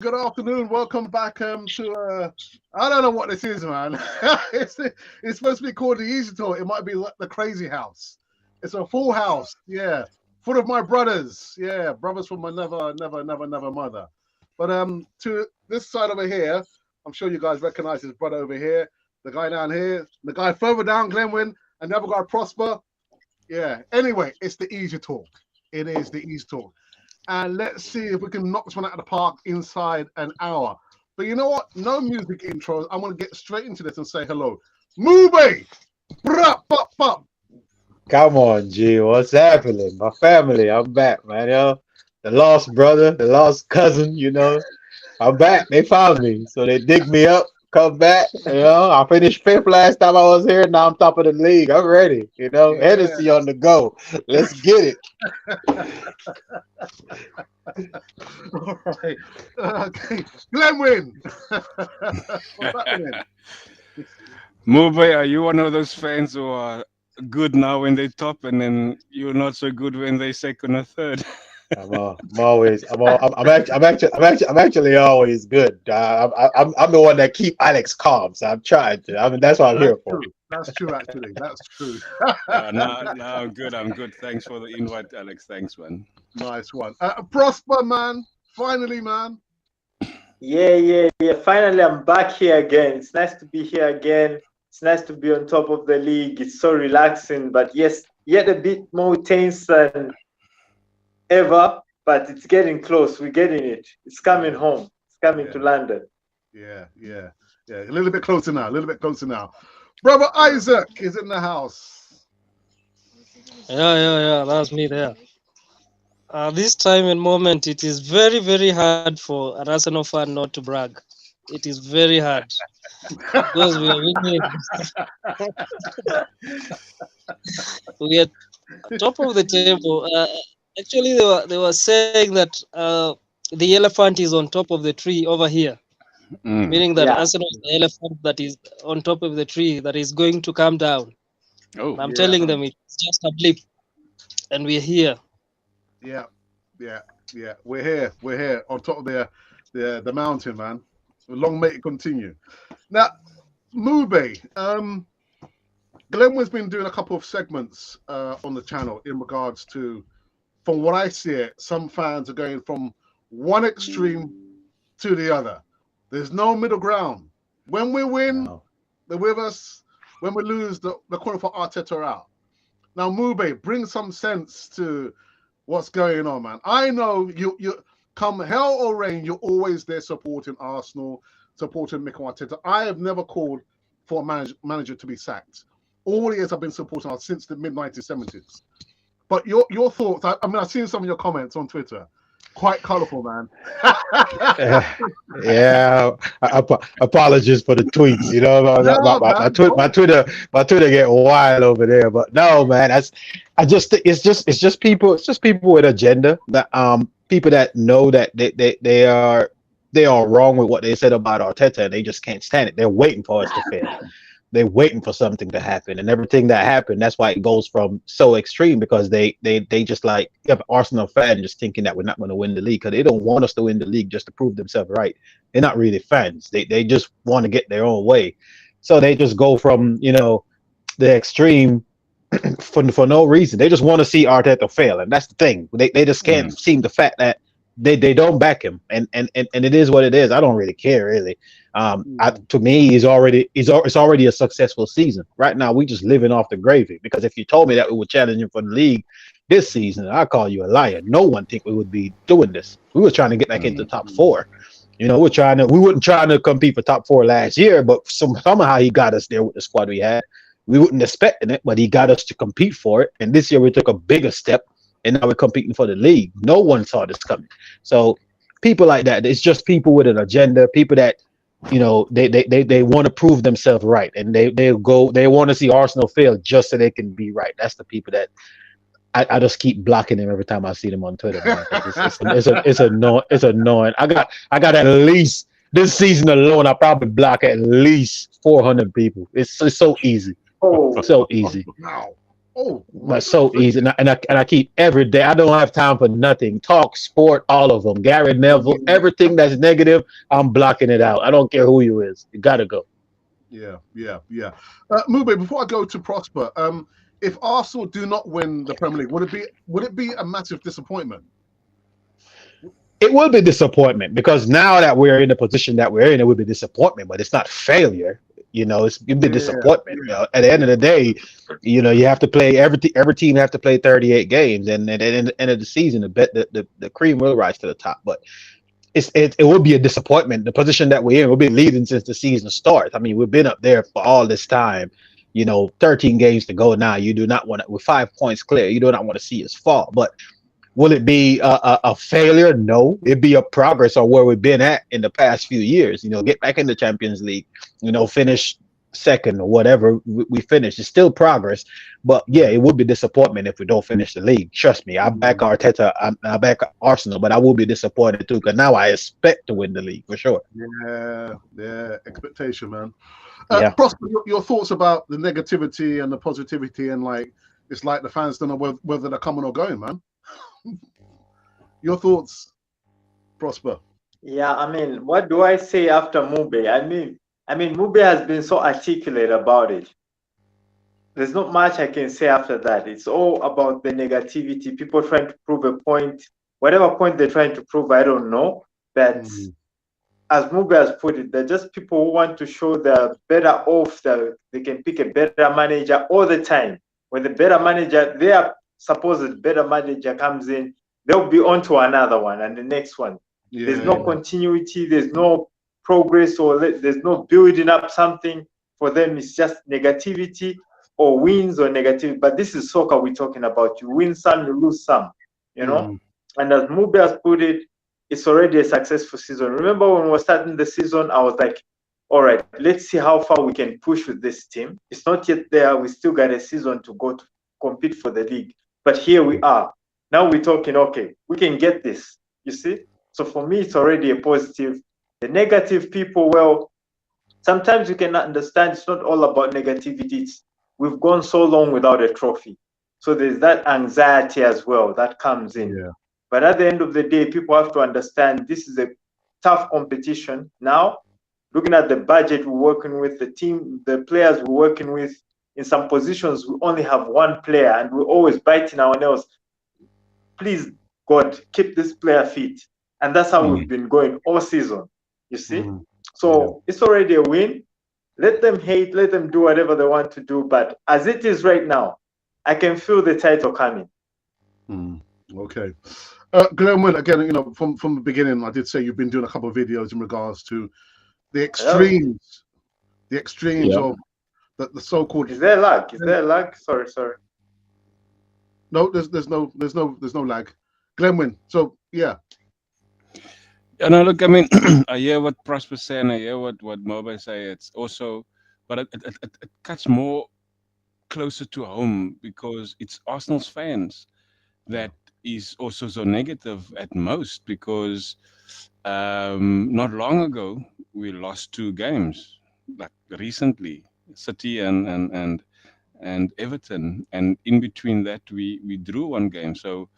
Good afternoon. Welcome back to I don't know what this is, man. It's supposed to be called the Easy Talk. It might be like the Crazy House. It's a full house, yeah, full of my brothers, yeah, brothers from my never mother. But to this side over here, I'm sure you guys recognize his brother over here, the guy down here, the guy further down, Glenwyn, and the other guy Prosper. Yeah. Anyway, it's the Easy Talk. It is the Easy Talk. And let's see if we can knock this one out of the park inside an hour. But you know what? No music intros. I'm going to get straight into this and say hello. Mube! Bruh, pop, pop. Come on, G. What's happening? My family, I'm back, man. The lost brother, the lost cousin, I'm back. They found me. So they dig me up, come back. I finished fifth last time I was here. Now I'm top of the league. I'm ready. Yeah. Hennessy on the go. Let's get it. All right. Okay. Glenwyn. What's happening? Mube, are you one of those fans who are good now when they top and then you're not so good when they second or third? I'm actually always good. I'm the one that keep Alex calm, so I'm trying to. That's what I'm here for. That's true, actually. That's true. No, I'm good. I'm good. Thanks for the invite, Alex. Thanks, man. Nice one. Prosper, man. Finally, man. Yeah. Finally, I'm back here again. It's nice to be here again. It's nice to be on top of the league. It's so relaxing, but yes, yet a bit more tense than ever, but it's getting close. We're getting it. It's coming home. It's coming to London. Yeah. A little bit closer now. Brother Isaac is in the house. Yeah. That's me there. This time and moment, it is very, very hard for an Arsenal fan not to brag. It is very hard because we are winning. We are top of the table. Actually, they were saying that the elephant is on top of the tree over here, meaning that Arsenal is the elephant that is on top of the tree that is going to come down. I'm telling them it's just a blip, and we're here. Yeah. We're here on top of the mountain, man. Long may it continue. Now, Mube, Glenn has been doing a couple of segments on the channel in regards to, from what I see it, some fans are going from one extreme to the other. There's no middle ground. When we win, they're with us. When we lose, the corner for Arteta out. Now, Mube, bring some sense to what's going on, man. I know you come hell or rain, you're always there supporting Arsenal, supporting Mikel Arteta. I have never called for a manager to be sacked. All the years I've been supporting us since the mid-1970s. But your thoughts, I mean, I've seen some of your comments on Twitter. Quite colourful, man. Apologies for the tweets. My Twitter get wild over there. But no, man, I just think it's just people with agenda that people that know that they are wrong with what they said about Arteta and they just can't stand it. They're waiting for us to fail. They're waiting for something to happen, and everything that happened, that's why it goes from so extreme, because they just like, you have Arsenal fan just thinking that we're not going to win the league because they don't want us to win the league just to prove themselves right. They're not really fans. They just want to get their own way, so they just go from the extreme for no reason. They just want to see Arteta fail, and that's the thing. They just can't seem the fact that they don't back him, and it is what it is. I don't really care, really. To me, it's already a successful season. Right now, we just living off the gravy, because if you told me that we were challenging for the league this season, I'd call you a liar. No one think we would be doing this. We were trying to get back into top four. We weren't trying to compete for top four last year, but somehow he got us there with the squad we had. We wouldn't expect it, but he got us to compete for it. And this year we took a bigger step, and now we're competing for the league. No one saw this coming. So people like that, it's just people with an agenda, people that they want to prove themselves right, and they want to see Arsenal fail just so they can be right. That's the people that I just keep blocking them every time I see them on Twitter. Man. It's annoying. I got at least this season alone, I probably block at least 400 people. It's so easy. So easy. Wow. Oh my But so easy, and I keep every day. I don't have time for nothing. Talk, sport, all of them. Gary Neville, everything that's negative, I'm blocking it out. I don't care who you is. You gotta go. yeah. Mube, before I go to Prosper, if Arsenal do not win the Premier League, would it be a massive disappointment? It will be disappointment because now that we're in the position that we're in, it will be disappointment, but it's not failure. It'll be Yeah, disappointment. At the end of the day, you have to play every team have to play 38 games, and at the end of the season, the cream will rise to the top. But it will be a disappointment. The position that we're in, we've been leading since the season starts. I mean, we've been up there for all this time. 13 games to go now. You do not want to, with 5 points clear, you do not want to see us fall. But will it be a failure? No, it'd be a progress on where we've been at in the past few years. Get back in the Champions League, finish second or whatever we finish. It's still progress, but yeah, it would be disappointment if we don't finish the league. Trust me, I back Arteta, I back Arsenal, but I will be disappointed too because now I expect to win the league for sure. Yeah, expectation, man. Yeah. Prosper, your thoughts about the negativity and the positivity, and it's like the fans don't know whether they're coming or going, man. Your thoughts, Prosper? Yeah, I mean, what do I say after Mube? I mean, Mube has been so articulate about it. There's not much I can say after that. It's all about the negativity, people trying to prove a point. Whatever point they're trying to prove, I don't know. But as Mube has put it, they're just people who want to show they're better off, that they can pick a better manager all the time. When the better manager, their supposed better manager comes in, they'll be on to another one and the next one. There's no continuity, there's no progress, or there's no building up something. For them, it's just negativity or wins or negativity. But this is soccer we're talking about. You win some, you lose some, And as Mube has put it, it's already a successful season. Remember when we were starting the season, I was like, all right, let's see how far we can push with this team. It's not yet there. We still got a season to go to compete for the league. But here we are. Now we're talking, okay, we can get this, you see? So for me, it's already a positive. The negative people, well, sometimes you cannot understand. It's not all about negativity. We've gone so long without a trophy. So there's that anxiety as well that comes in. Yeah. But at the end of the day, people have to understand this is a tough competition. Now, looking at the budget we're working with, the team, the players we're working with, in some positions, we only have one player and we're always biting our nails. Please, God, keep this player fit. And that's how we've been going all season, you see? So it's already a win. Let them hate, let them do whatever they want to do. But as it is right now, I can feel the title coming. Okay. Glenn, again, from the beginning, I did say you've been doing a couple of videos in regards to the extremes, of the so-called. Is there lag? Is there lag? Sorry. No, there's no lag. Glenwyn, so yeah. Yeah, no, look, I mean, I hear what Prosper's saying, I hear what Moba say. It's also, but it cuts more closer to home because it's Arsenal's fans that is also so negative at most because not long ago we lost 2 games, like recently, City and Everton, and in between that we drew 1 game. So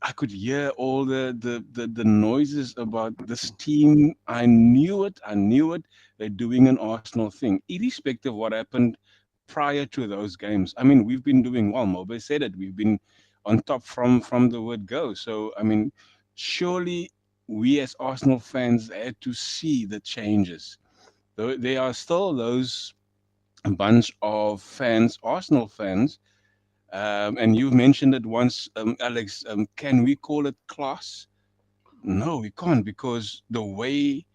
I could hear all the noises about this team. I knew it. They're doing an Arsenal thing, irrespective of what happened prior to those games. I mean, we've been doing well. Mobe said it. We've been on top from the word go. So, I mean, surely we as Arsenal fans had to see the changes. There are still those bunch of fans, Arsenal fans, and you mentioned it once, Alex. Can we call it class? No, we can't, because the way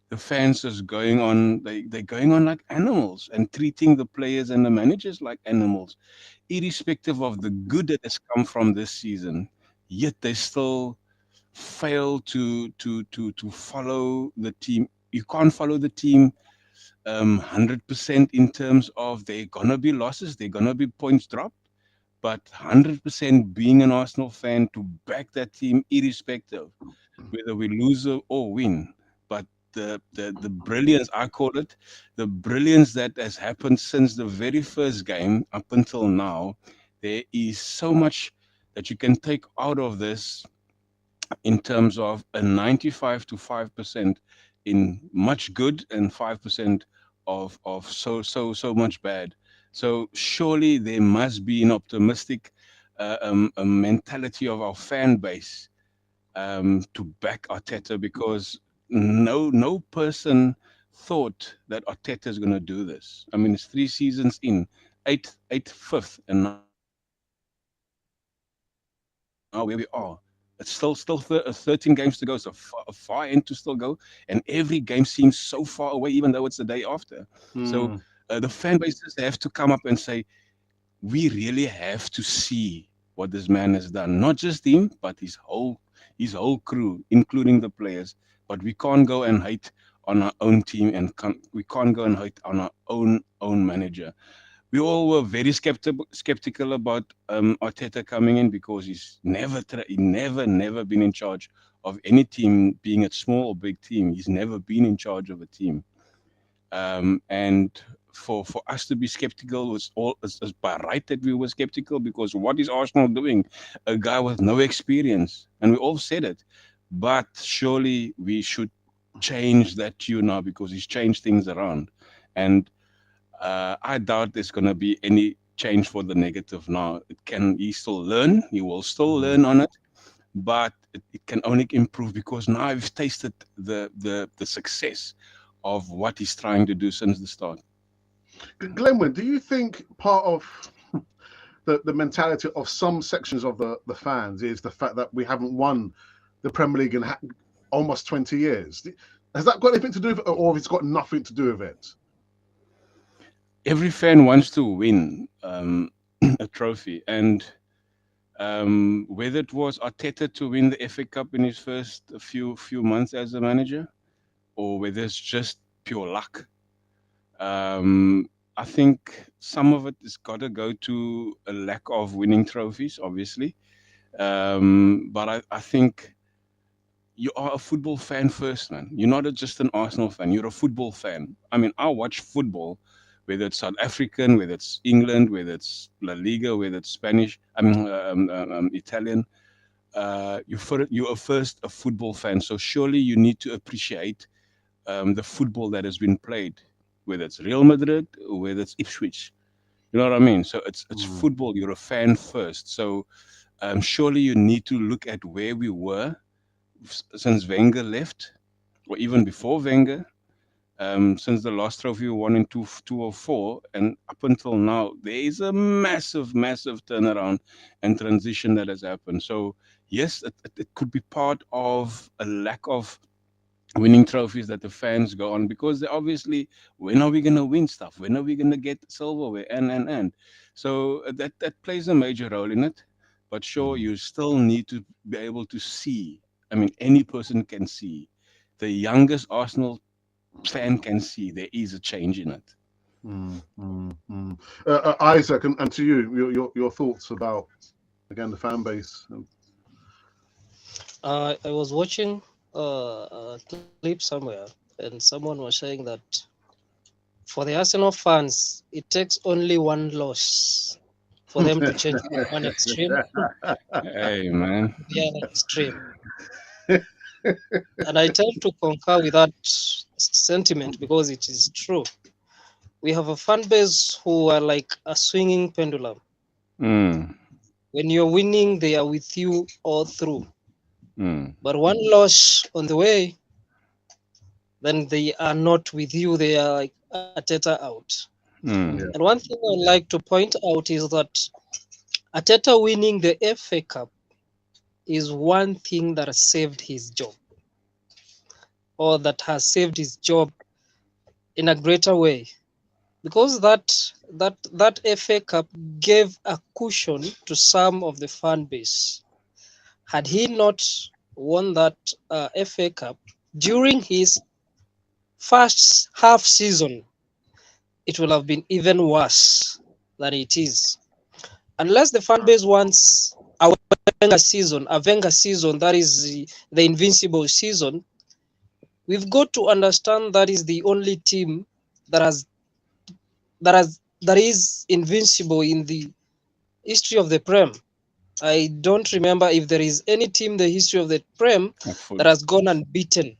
the fans is going on, they're going on like animals and treating the players and the managers like animals, irrespective of the good that has come from this season. Yet they still fail to follow the team. You can't follow the team 100% in terms of they're gonna be losses, they're gonna be points dropped. But 100% being an Arsenal fan to back that team irrespective, whether we lose or win. But the brilliance, I call it, the brilliance that has happened since the very first game up until now. There is so much that you can take out of this in terms of a 95 to 5% in much good and 5% of so much bad. So surely there must be an optimistic a mentality of our fan base to back Arteta, because no person thought that Arteta is going to do this. I mean, it's 3 seasons in, fifth, and now where we are. It's still 13 games to go, so far end to still go, and every game seems so far away, even though it's the day after. So the fan bases have to come up and say, we really have to see what this man has done. Not just him, but his whole crew, including the players. But we can't go and hate on our own team, and we can't go and hate on our own manager. We all were very skeptical about Arteta coming in, because he never been in charge of any team, being it small or big team. He's never been in charge of a team. And for us to be skeptical was by right that we were skeptical, because what is Arsenal doing? A guy with no experience, and we all said it. But surely we should change that tune now, because he's changed things around, and I doubt there's going to be any change for the negative now. He still learn? He will still learn on it, but it can only improve, because now I've tasted the success of what he's trying to do since the start. Glenwyn, do you think part of the mentality of some sections of the fans is the fact that we haven't won the Premier League in almost 20 years? Has that got anything to do with it, or has it got nothing to do with it? Every fan wants to win a trophy, and whether it was Arteta to win the FA Cup in his first few months as a manager, or whether it's just pure luck, I think some of it has got to go to a lack of winning trophies, obviously. But I think you are a football fan first, man. You're not just an Arsenal fan. You're a football fan. I mean, I watch football, whether it's South African, whether it's England, whether it's La Liga, whether it's Spanish, Italian. You're first a football fan, so surely you need to appreciate the football that has been played, whether it's Real Madrid or whether it's Ipswich. You know what I mean? So it's football. You're a fan first. So surely you need to look at where we were since Wenger left, or even before Wenger. Since the last trophy we won in 2004, and up until now, there is a massive turnaround and transition that has happened. So yes, it could be part of a lack of winning trophies that the fans go on, because they obviously, when are we going to win stuff? When are we going to get silverware? And so that plays a major role in it. But sure, you still need to be able to see. I mean, any person can see. The youngest Arsenal fan can see there is a change in it. Isaac, and to you, your thoughts about, again, the fan base. I was watching a clip somewhere, and someone was saying that for the Arsenal fans, it takes only one loss for them to change from one extreme Hey, man. to the other extreme. And I tend to concur with that sentiment, because it is true. We have a fan base who are like a swinging pendulum. When you're winning, they are with you all through. But one loss on the way, then they are not with you. They are like Arteta out. And one thing I'd like to point out is that Arteta winning the FA Cup is one thing that saved his job, or that has saved his job in a greater way, because that FA Cup gave a cushion to some of the fan base. Had he not won that FA Cup during his first half season, it will have been even worse than it is. Unless the fan base wants a Wenger season that is the invincible season, we've got to understand that is the only team that is invincible in the history of the Prem. I don't remember if there is any team in the history of the Prem that has gone unbeaten.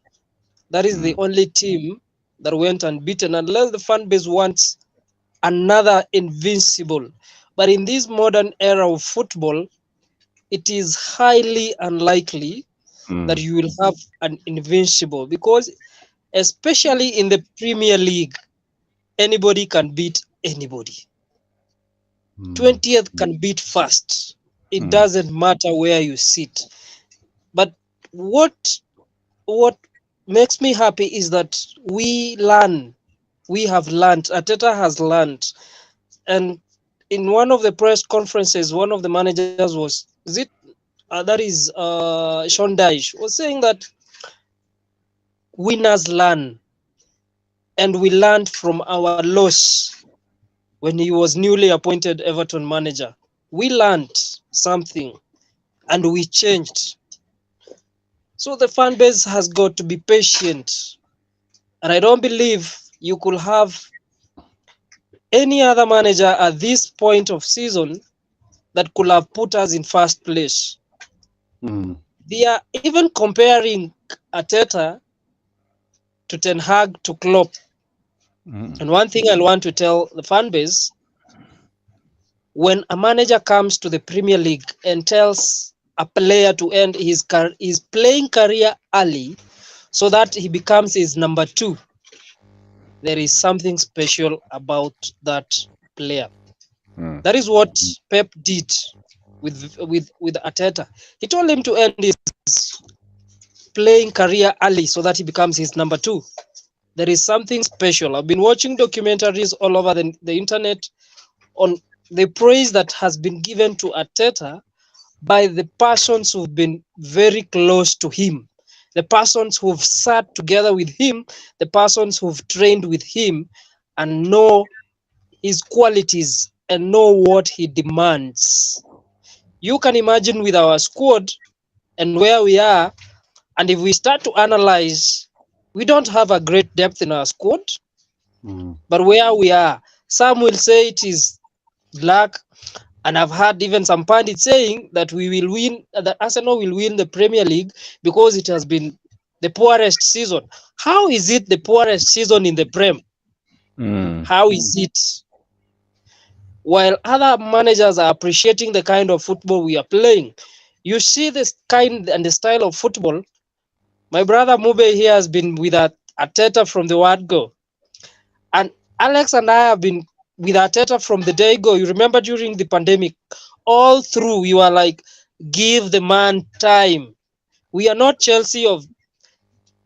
That is the only team that went unbeaten, unless the fan base wants another invincible. But in this modern era of football, it is highly unlikely that you will have an invincible, because especially in the Premier League, anybody can beat anybody. 20th can beat first. It doesn't matter where you sit. But what makes me happy is that we have learned, Arteta has learned. And in one of the press conferences, one of the managers Sean Dyche was saying that winners learn, and we learned from our loss when he was newly appointed Everton manager. We learned something and we changed. So the fan base has got to be patient. And I don't believe you could have any other manager at this point of season that could have put us in first place. They are even comparing Arteta to Ten Hag to Klopp. And one thing I want to tell the fan base, when a manager comes to the Premier League and tells a player to end his playing career early so that he becomes his number 2, there is something special about that player. That is what Pep did with Arteta. He told him to end his playing career early so that he becomes his number 2. There is something special. I've been watching documentaries all over the internet on the praise that has been given to Arteta by the persons who've been very close to him, the persons who've sat together with him, the persons who've trained with him and know his qualities and know what he demands. You can imagine with our squad and where we are, and if we start to analyze, we don't have a great depth in our squad, but where we are, some will say it is black, and I've heard even some pundits saying that that Arsenal will win the Premier League because it has been the poorest season. How is it the poorest season in the Prem? How is it? While other managers are appreciating the kind of football we are playing, you see this kind and the style of football. My brother Mube here has been with Arteta from the word go. And Alex and I have been with Arteta from the day go. You remember during the pandemic, all through we were like, give the man time. We are not Chelsea of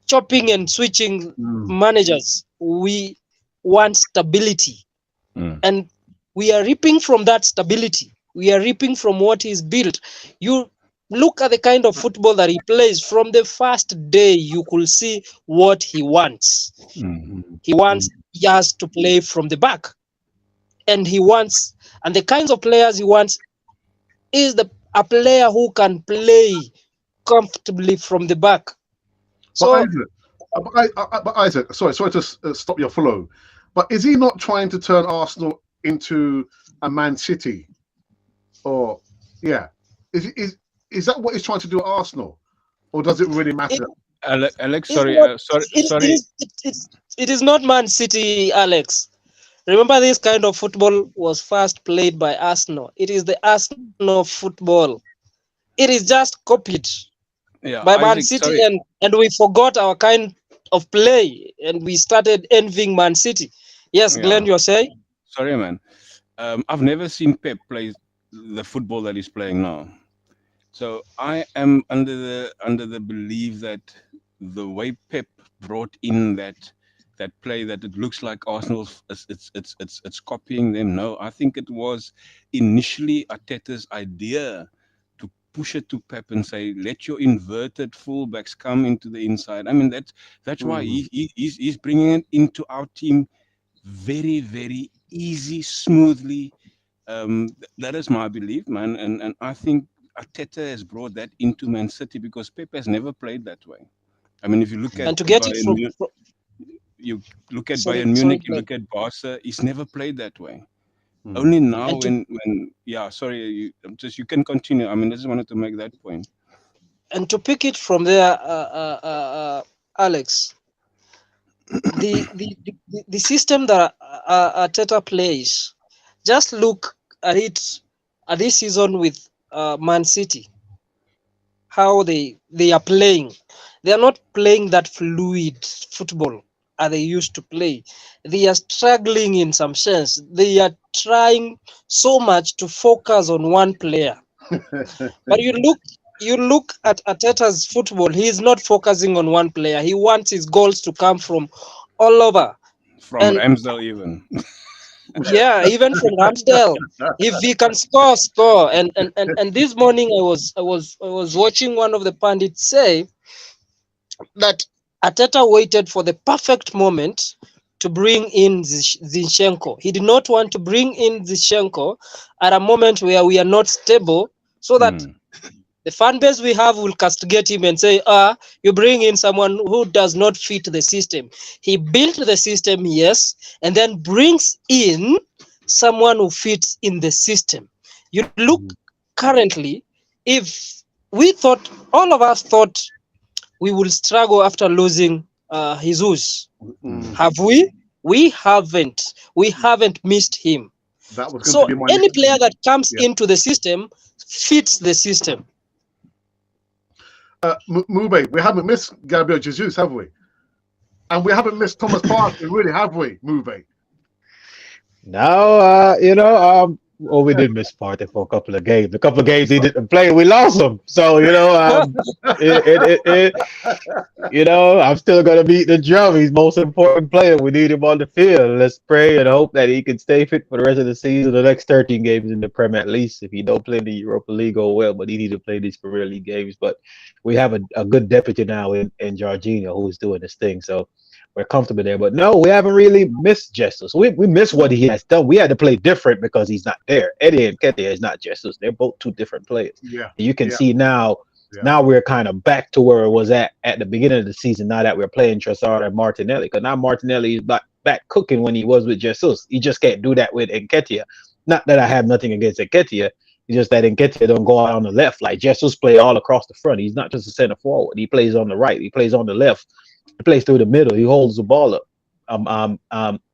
chopping and switching managers. We want stability. And we are reaping from that stability. We are reaping from what he's built. You look at the kind of football that he plays. From the first day, you could see what he wants. He wants us to play from the back. And the kinds of players he wants is a player who can play comfortably from the back. So, but Isaac, sorry to stop your flow, but is he not trying to turn Arsenal into a Man City? Or is that what he's trying to do at Arsenal, or does it really matter? Alex, it is not Man City, Alex. Remember, this kind of football was first played by Arsenal. It is the Arsenal football. It is just copied by Man City, and we forgot our kind of play, and we started envying Man City. Yes, Glenn, you're saying? Sorry, man. I've never seen Pep play the football that he's playing now. So I am under the belief that the way Pep brought in that play, that it looks like Arsenal, it's copying them. No, I think it was initially Arteta's idea to push it to Pep and say, let your inverted fullbacks come into the inside. I mean, that's why he's bringing it into our team very, very easy, smoothly. That is my belief, man, and I think Arteta has brought that into Man City because Pep has never played that way. I mean, if you look at And to get it Bayern, you look at sorry, Bayern Munich, you Blake. look at Barca. He's never played that way. Mm. Only now, And to, when yeah, sorry, you can continue. I mean, I just wanted to make that point. and to pick it from there, Alex, the system that Arteta plays, just look at it at this season with Man City, how they are playing. They are not playing that fluid football as they used to play. They are struggling in some sense. They are trying so much to focus on one player. But you look at Arteta's football, he is not focusing on one player. He wants his goals to come from all over. From And Ramsdale even. yeah, even from Ramsdale. If he can score. And this morning I was watching one of the pundits say that Arteta waited for the perfect moment to bring in Zinchenko. He did not want to bring in Zinchenko at a moment where we are not stable, so that the fan base we have will castigate him and say, you bring in someone who does not fit the system. He built the system, yes, and then brings in someone who fits in the system. You look currently, if all of us thought we will struggle after losing Jesus. Have we? We haven't. We haven't missed him. That was so to be any player that comes into the system fits the system. Mube, we haven't missed Gabriel Jesus, have we? And we haven't missed Thomas Partey, really, have we, Mube? No, we did miss Partey for a couple of games. A couple of games he didn't play, we lost him. So I'm still gonna beat the drum. He's most important player. We need him on the field. Let's pray and hope that he can stay fit for the rest of the season. The next 13 games in the Prem, at least. If he don't play in the Europa League, oh well. But he need to play these Premier League games. But we have a good deputy now in Jorginho who's doing this thing. So we're comfortable there. But no, we haven't really missed Jesus. We missed what he has done. We had to play different because he's not there. Eddie and Nketiah is not Jesus. They're both two different players. Yeah. You can see now. Yeah. Now we're kind of back to where it was at the beginning of the season. Now that we're playing Trossard and Martinelli, because now Martinelli is back cooking when he was with Jesus. He just can't do that with Nketiah. Not that I have nothing against Nketiah. It's just that Nketiah don't go out on the left. Like Jesus play all across the front. He's not just a center forward. He plays on the right. He plays on the left. He plays through the middle. He holds the ball up.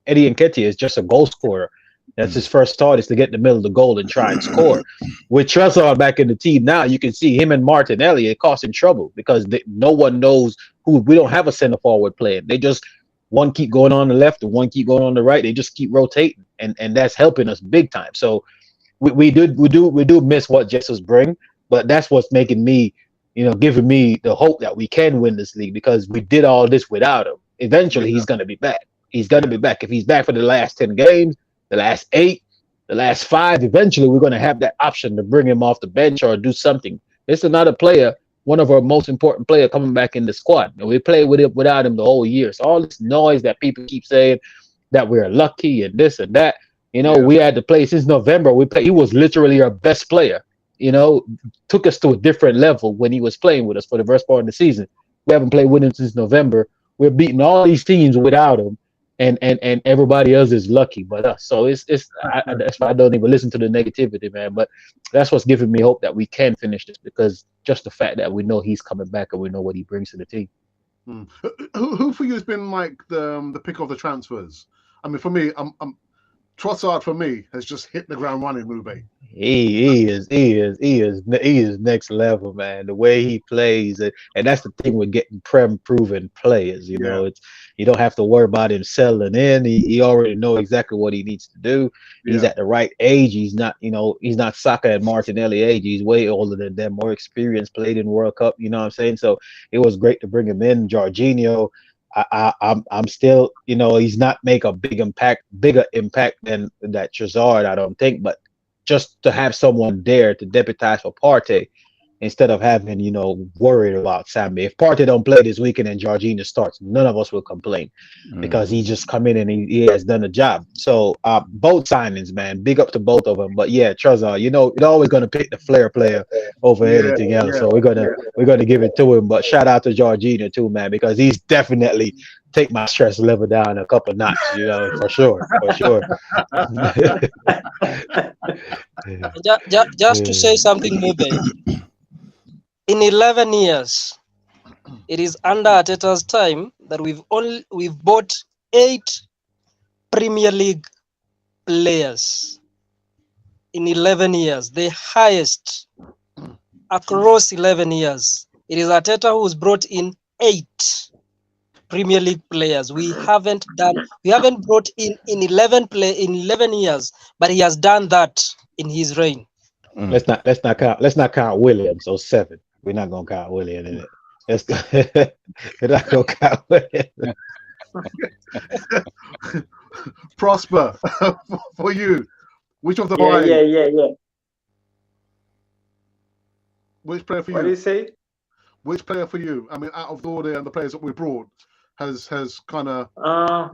Eddie Nketiah is just a goal scorer. That's his first thought, is to get in the middle of the goal and try and score. With Trossard back in the team now, you can see him and Martinelli are causing trouble because no one knows who. We don't have a center forward playing. They just one keep going on the left and one keep going on the right. They just keep rotating, and that's helping us big time. So we do miss what Jesus bring, but that's what's making me, giving me the hope that we can win this league, because we did all this without him. Eventually, he's going to be back. He's going to be back. If he's back for the last 10 games. The last 8, the last 5, eventually we're going to have that option to bring him off the bench or do something. It's another player, one of our most important players coming back in the squad. And we played without him the whole year. So all this noise that people keep saying that we're lucky and this and that, we had to play since November. He was literally our best player, took us to a different level when he was playing with us for the first part of the season. We haven't played with him since November. We're beating all these teams without him. And everybody else is lucky but us. So that's why I don't even listen to the negativity, man. But that's what's giving me hope that we can finish this, because just the fact that we know he's coming back and we know what he brings to the team. Who for you has been like the pick of the transfers? I mean, for me, Trossard for me has just hit the ground running, Mube. He is next level, man. The way he plays, and that's the thing with getting Prem proven players. It's you don't have to worry about him settling in. He already know exactly what he needs to do. He's at the right age. He's not Saka and Martinelli age. He's way older than them, more experienced, played in World Cup. You know what I'm saying? So it was great to bring him in. Jorginho, I'm still, he's not make a bigger impact than that Trossard, I don't think, but just to have someone there to deputize for Partey, instead of having, worried about Sammy. If Partey don't play this weekend and Jorginho starts, none of us will complain because he just come in and he has done a job. So both signings, man, big up to both of them. But yeah, Trezor, you're always gonna pick the flair player over anything else. So we're gonna give it to him. But shout out to Jorginho too, man, because he's definitely take my stress level down a couple notches, for sure. Just to say something, Mube. In 11 years, it is under Arteta's time that we've bought 8 Premier League players in 11 years, the highest across 11 years. It is Arteta who's brought in 8 Premier League players. We haven't brought in 11 years, but he has done that in his reign. Let's not count William. So 7. We're not gonna count William in it. We're not gonna count William. Prosper for you. Which of the Yeah. Which player for you? What do you say? Which player for you? I mean, out of all the players that we brought, has kind of. I'll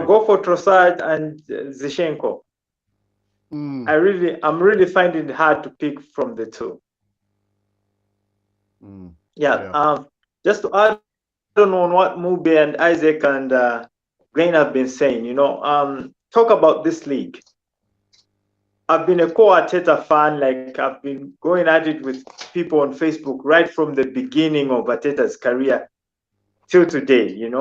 go for Trossard and Zinchenko. I'm really finding it hard to pick from the two. Just to add on what Mube and Isaac and Glenn have been saying, talk about this league. I've been a core Arteta fan. Like, I've been going at it with people on Facebook right from the beginning of Arteta's career till today, in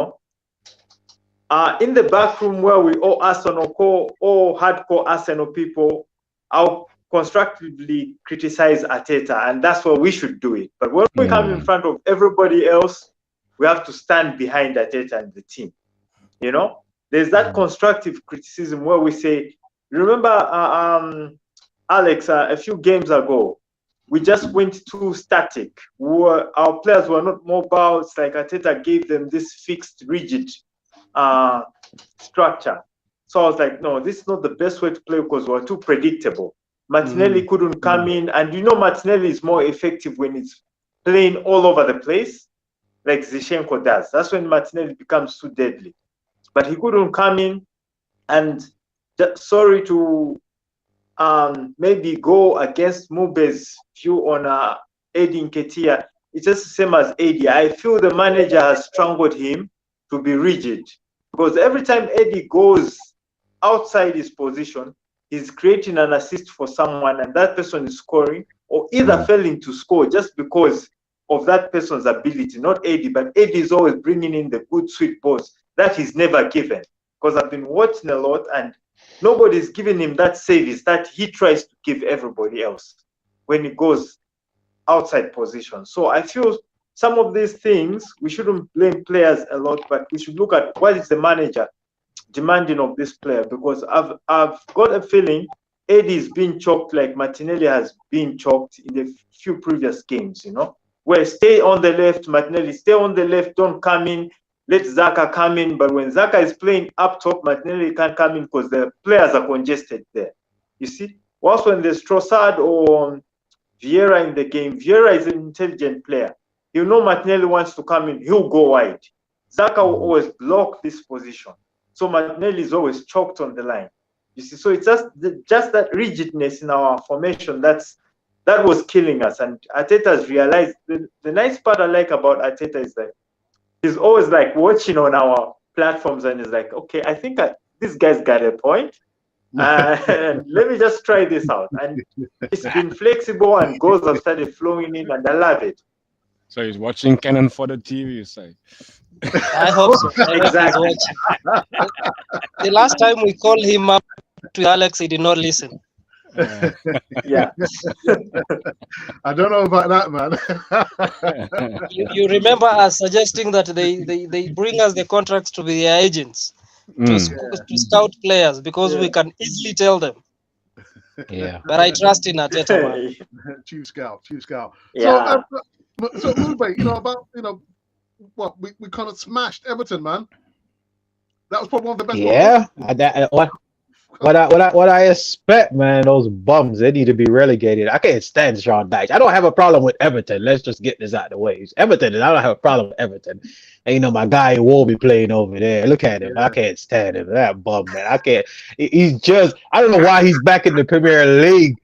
the back room where we all hardcore Arsenal people, I'll constructively criticize Arteta, and that's what we should do it. But when we come in front of everybody else, we have to stand behind Arteta and the team. There's that constructive criticism where we say, remember, Alex, a few games ago, we just went too static. Our players were not mobile. It's like Arteta gave them this fixed, rigid structure. So I was like, no, this is not the best way to play because we're too predictable. Martinelli couldn't come in, and Martinelli is more effective when it's playing all over the place, like Zinchenko does. That's when Martinelli becomes too deadly. But he couldn't come in, and sorry to maybe go against Mube's view on Eddie Nketiah. It's just the same as Eddie. I feel the manager has strangled him to be rigid, because every time Eddie goes outside his position, he's creating an assist for someone, and that person is scoring, or either failing to score just because of that person's ability. Not Eddie, but Eddie is always bringing in the good sweet balls that he's never given. Because I've been watching a lot, and nobody's giving him that service that he tries to give everybody else when he goes outside position. So I feel some of these things, we shouldn't blame players a lot, but we should look at what is the manager demanding of this player, because I've got a feeling Eddie is being choked like Martinelli has been choked in the few previous games, where stay on the left, Martinelli, stay on the left, don't come in, let Xhaka come in. But when Xhaka is playing up top, Martinelli can't come in because the players are congested there. You see? Whilst when there's Trossard or Vieira in the game, Vieira is an intelligent player. You know Martinelli wants to come in, he'll go wide. Xhaka will always block this position. So Martinelli is always choked on the line. You see, so it's just that rigidness in our formation that was killing us. And Arteta has realized the nice part I like about Arteta is that he's always like watching on our platforms and he's like, okay, I think this guy's got a point. Let me just try this out. And it's been flexible and goals have started flowing in, and I love it. So he's watching Cannon for the TV, you say? I hope so. Exactly. The last time we called him up to Alex, he did not listen. Yeah. I don't know about that, man. You remember us suggesting that they bring us the contracts to be their agents to scout players, because we can easily tell them. Yeah. But I trust in Arteta, man. Chief scout. Yeah. So Mube, what we kind of smashed Everton, man. That was probably one of the best. Yeah. What I expect, man, those bums, they need to be relegated. I can't stand Sean Dyche. I don't have a problem with Everton. Let's just get this out of the way. Everton, I don't have a problem with Everton. And my guy will be playing over there. Look at him. I Yeah. can't stand him. That bum, man. I can't. He's just. I don't know why he's back in the Premier League.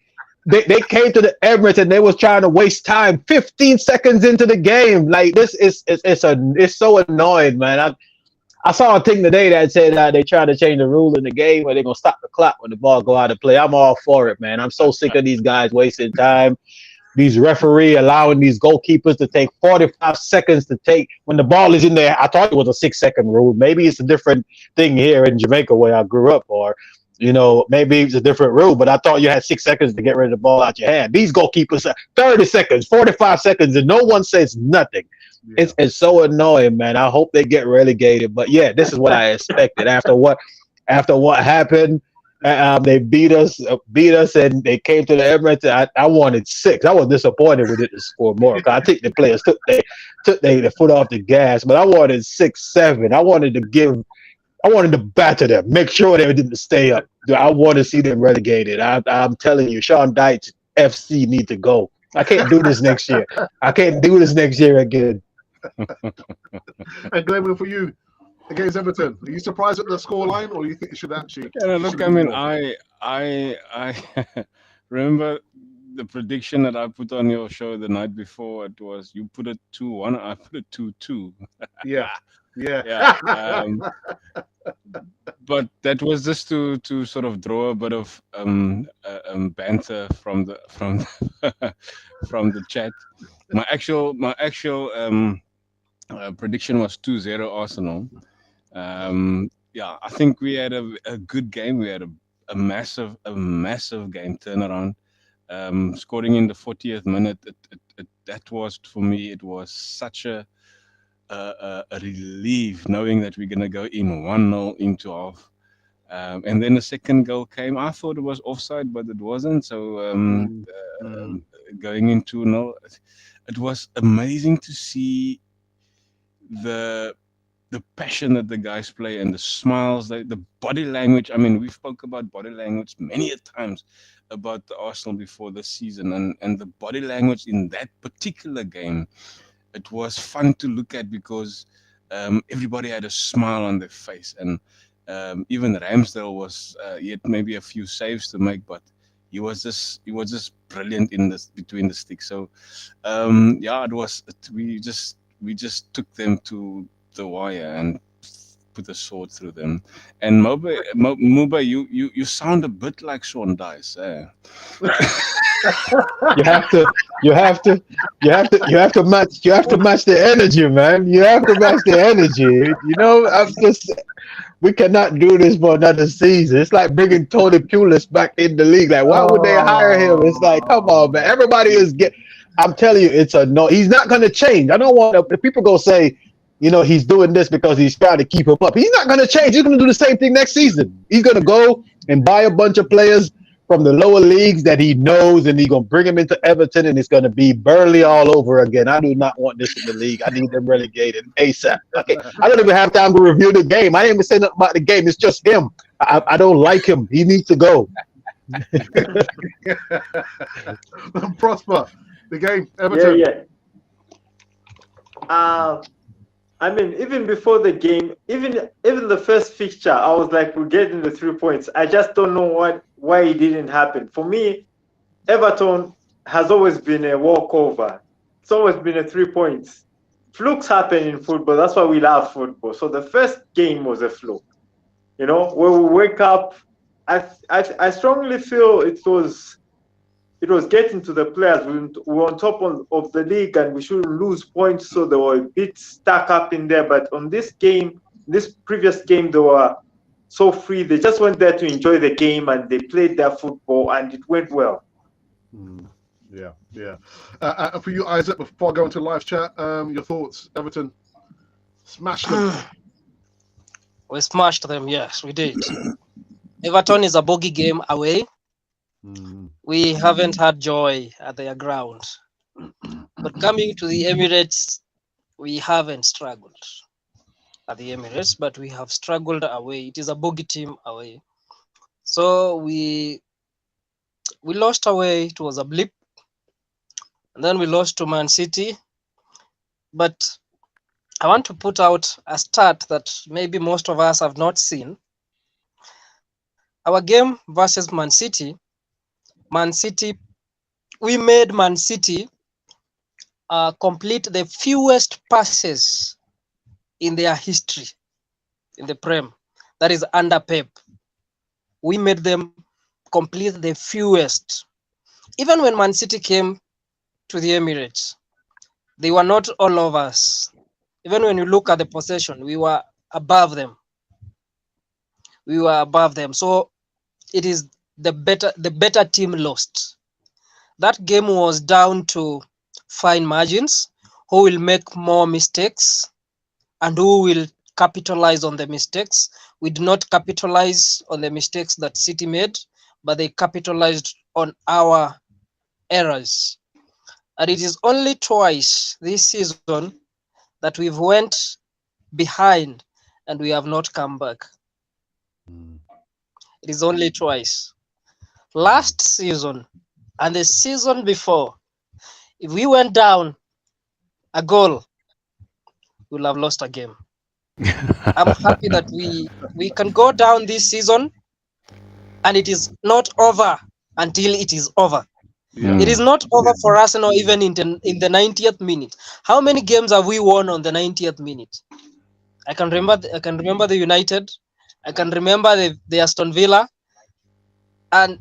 They came to the Emirates and they was trying to waste time. 15 seconds into the game, like this is it's so annoying, man. I saw a thing today that said they trying to change the rule in the game where they're gonna stop the clock when the ball go out of play. I'm all for it, man. I'm so sick of these guys wasting time. These referee allowing these goalkeepers to take 45 seconds to take when the ball is in there. I thought it was a 6-second rule. Maybe it's a different thing here in Jamaica where I grew up, or maybe it's a different rule. But I thought you had 6 seconds to get rid of the ball out your hand. These goalkeepers 30 seconds, 45 seconds, and no one says nothing. Yeah. It's so annoying, man. I hope they get relegated. But yeah, this is what I expected after what happened. They beat us, and they came to the Emirates. I wanted 6. I was disappointed with it to score more. I think the players took their foot off the gas, but I wanted 6, 7. I wanted to batter them, make sure they didn't stay up. I want to see them relegated. I'm telling you, Sean Dyche FC need to go. I can't do this next year. I can't do this next year again. And Glenn, for you against Everton, are you surprised at the scoreline, or do you think it should actually? Yeah, look, I mean, I remember the prediction that I put on your show the night before. It was you put it 2-1, I put it 2-2. Yeah. But that was just to sort of draw a bit of banter from the from the chat. My actual prediction was 2-0 Arsenal. I think we had a good game. We had a massive game turnaround. Scoring in the 40th minute, that was, for me, it was such a relief knowing that we're going to go in 1-0 into half. And then the second goal came. I thought it was offside, but it wasn't. So going in 2-0, it was amazing to see the passion that the guys play and the smiles, the body language. I mean, we spoke about body language many a times about the Arsenal before this season, and the body language in that particular game. It was fun to look at because everybody had a smile on their face, and even Ramsdale was yet maybe a few saves to make, but he was just brilliant in this between the sticks. So it was. We just took them to the wire and put a sword through them. And Muba, you sound a bit like Sean Dyche. You have to match the energy, man. You have to match the energy. We cannot do this for another season. It's like bringing Tony Pulis back in the league. Like, why would they hire him? It's like, come on, man. Everybody is I'm telling you, it's no. He's not going to change. I don't want if people go say, he's doing this because he's trying to keep him up. He's not going to change. He's going to do the same thing next season. He's going to go and buy a bunch of players from the lower leagues that he knows, and he's going to bring him into Everton, and it's going to be Burnley all over again. I do not want this in the league. I need them relegated ASAP. Okay. I don't even have time to review the game. I ain't even saying nothing about the game. It's just him. I don't like him. He needs to go. Prosper, the game, Everton. Yeah. I mean, even before the game, even the first fixture, I was like, we're getting the 3 points. I just don't know why it didn't happen. For me, Everton has always been a walkover. It's always been a 3 points. Flukes happen in football. That's why we love football. So the first game was a fluke. When we wake up, I strongly feel it was getting to the players. We were on top of the league and we shouldn't lose points, so they were a bit stuck up in there. But on this previous game, they were so free. They just went there to enjoy the game and they played their football and it went well. Yeah. For you, Isaac, before I go into live chat, your thoughts, Everton? Smashed them. We smashed them, yes, we did. Everton is a bogey game away. We haven't had joy at their ground. But coming to the Emirates, we haven't struggled at the Emirates, but we have struggled away. It is a bogey team away. So we lost away. It was a blip, and then we lost to Man City. But I want to put out a stat that maybe most of us have not seen. Our game versus Man City, we made Man City complete the fewest passes in their history in the Prem. That is under Pep. We made them complete the fewest. Even when Man City came to the Emirates, they were not all of us. Even when you look at the possession, we were above them. So it is the better team lost. That game was down to fine margins, who will make more mistakes and who will capitalize on the mistakes. We did not capitalize on the mistakes that City made, but they capitalized on our errors. And it is only twice this season that we've went behind and we have not come back. It is only twice. Last season and the season before, if we went down a goal, we'll have lost a game. I'm happy that we can go down this season and it is not over until it is over. Yeah. It is not over for Arsenal even in the 90th minute. How many games have we won on the 90th minute? I can remember the United. I can remember the Aston Villa. And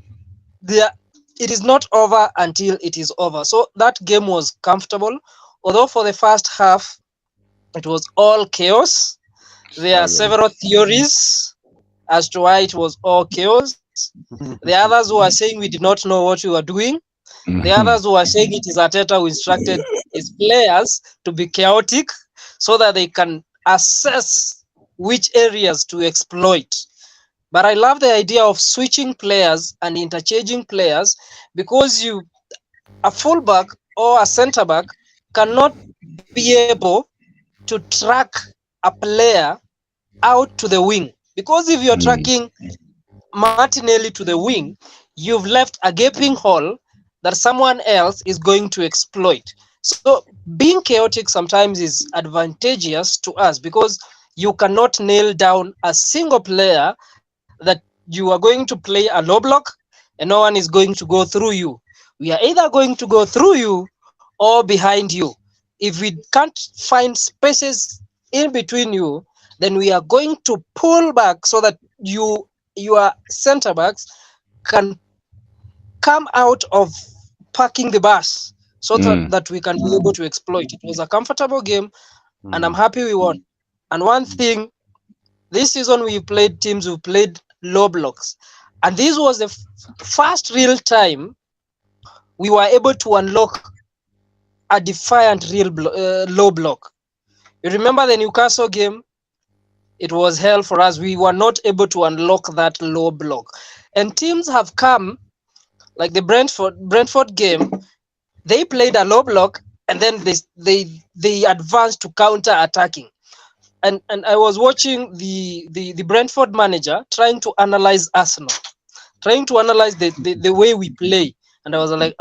it is not over until it is over. So that game was comfortable. Although for the first half, it was all chaos. There are several theories as to why it was all chaos. The others who are saying we did not know what we were doing. The others who are saying it is Arteta who instructed his players to be chaotic so that they can assess which areas to exploit. But I love the idea of switching players and interchanging players, because a fullback or a centre back cannot be able to track a player out to the wing. Because if you're tracking Martinelli to the wing, you've left a gaping hole that someone else is going to exploit. So being chaotic sometimes is advantageous to us, because you cannot nail down a single player that you are going to play a low block and no one is going to go through you. We are either going to go through you or behind you. If we can't find spaces in between you, then we are going to pull back so that your center backs can come out of parking the bus, so that we can be able to exploit. It was a comfortable game, and I'm happy we won. And one thing, this season we played teams who played low blocks, and this was the first real time we were able to unlock a defiant low block. You remember the Newcastle game? It was hell for us. We were not able to unlock that low block. And teams have come, like the Brentford game, they played a low block and then they advanced to counter attacking. And I was watching the Brentford manager trying to analyze Arsenal, trying to analyze the way we play. And I was like,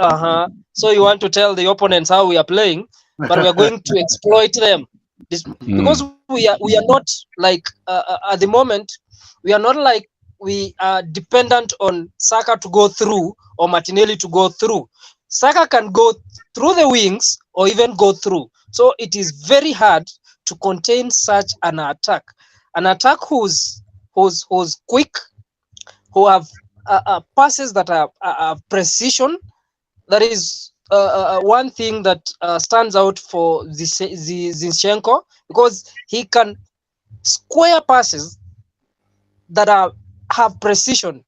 so you want to tell the opponents how we are playing, but we are going to exploit them. Because we are not like at the moment, we are not like we are dependent on Saka to go through or Martinelli to go through. Saka can go through the wings or even go through. So it is very hard to contain such an attack. An attack who's quick, who have passes that are precision. That is one thing that stands out for Zinchenko, because he can square passes that have precision.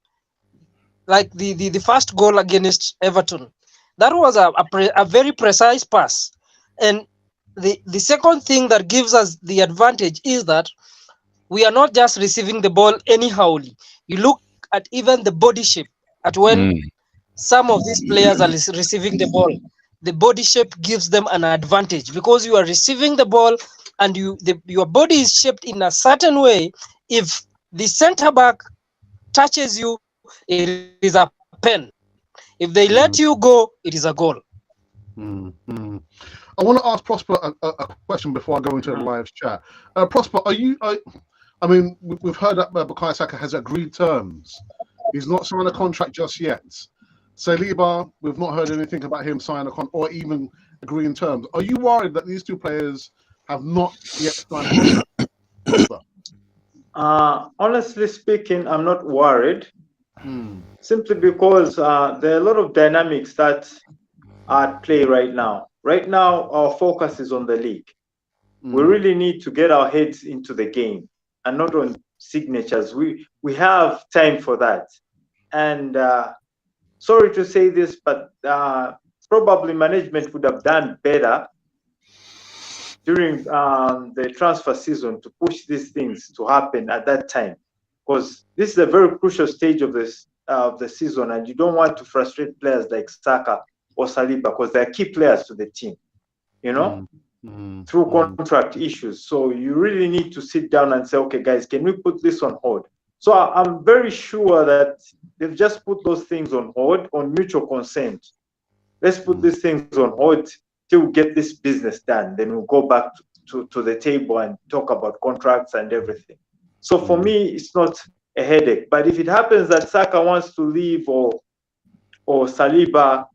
Like the first goal against Everton, that was a very precise pass. And the second thing that gives us the advantage is that we are not just receiving the ball anyhowly. You look at even the body shape at when some of these players are receiving the ball. The body shape gives them an advantage, because you are receiving the ball and your body is shaped in a certain way. If the center back touches you, it is a pen. If they let you go, it is a goal. I want to ask Prosper a question before I go into the live chat. Prosper, I mean, we've heard that Bukayo Saka has agreed terms. He's not signed a contract just yet. Saliba, we've not heard anything about him signing a contract or even agreeing terms. Are you worried that these two players have not yet signed a contract? Honestly speaking, I'm not worried. Simply because there are a lot of dynamics that are at play right now. Right now, our focus is on the league. We really need to get our heads into the game and not on signatures. We have time for that. And sorry to say this, but probably management would have done better during the transfer season to push these things to happen at that time, because this is a very crucial stage of the season, and you don't want to frustrate players like Saka or Saliba because they're key players to the team, through contract issues. So you really need to sit down and say, okay, guys, can we put this on hold? So I'm very sure that they've just put those things on hold on mutual consent. Let's put these things on hold till we get this business done. Then we'll go back to the table and talk about contracts and everything. So for me, it's not a headache. But if it happens that Saka wants to leave or Saliba,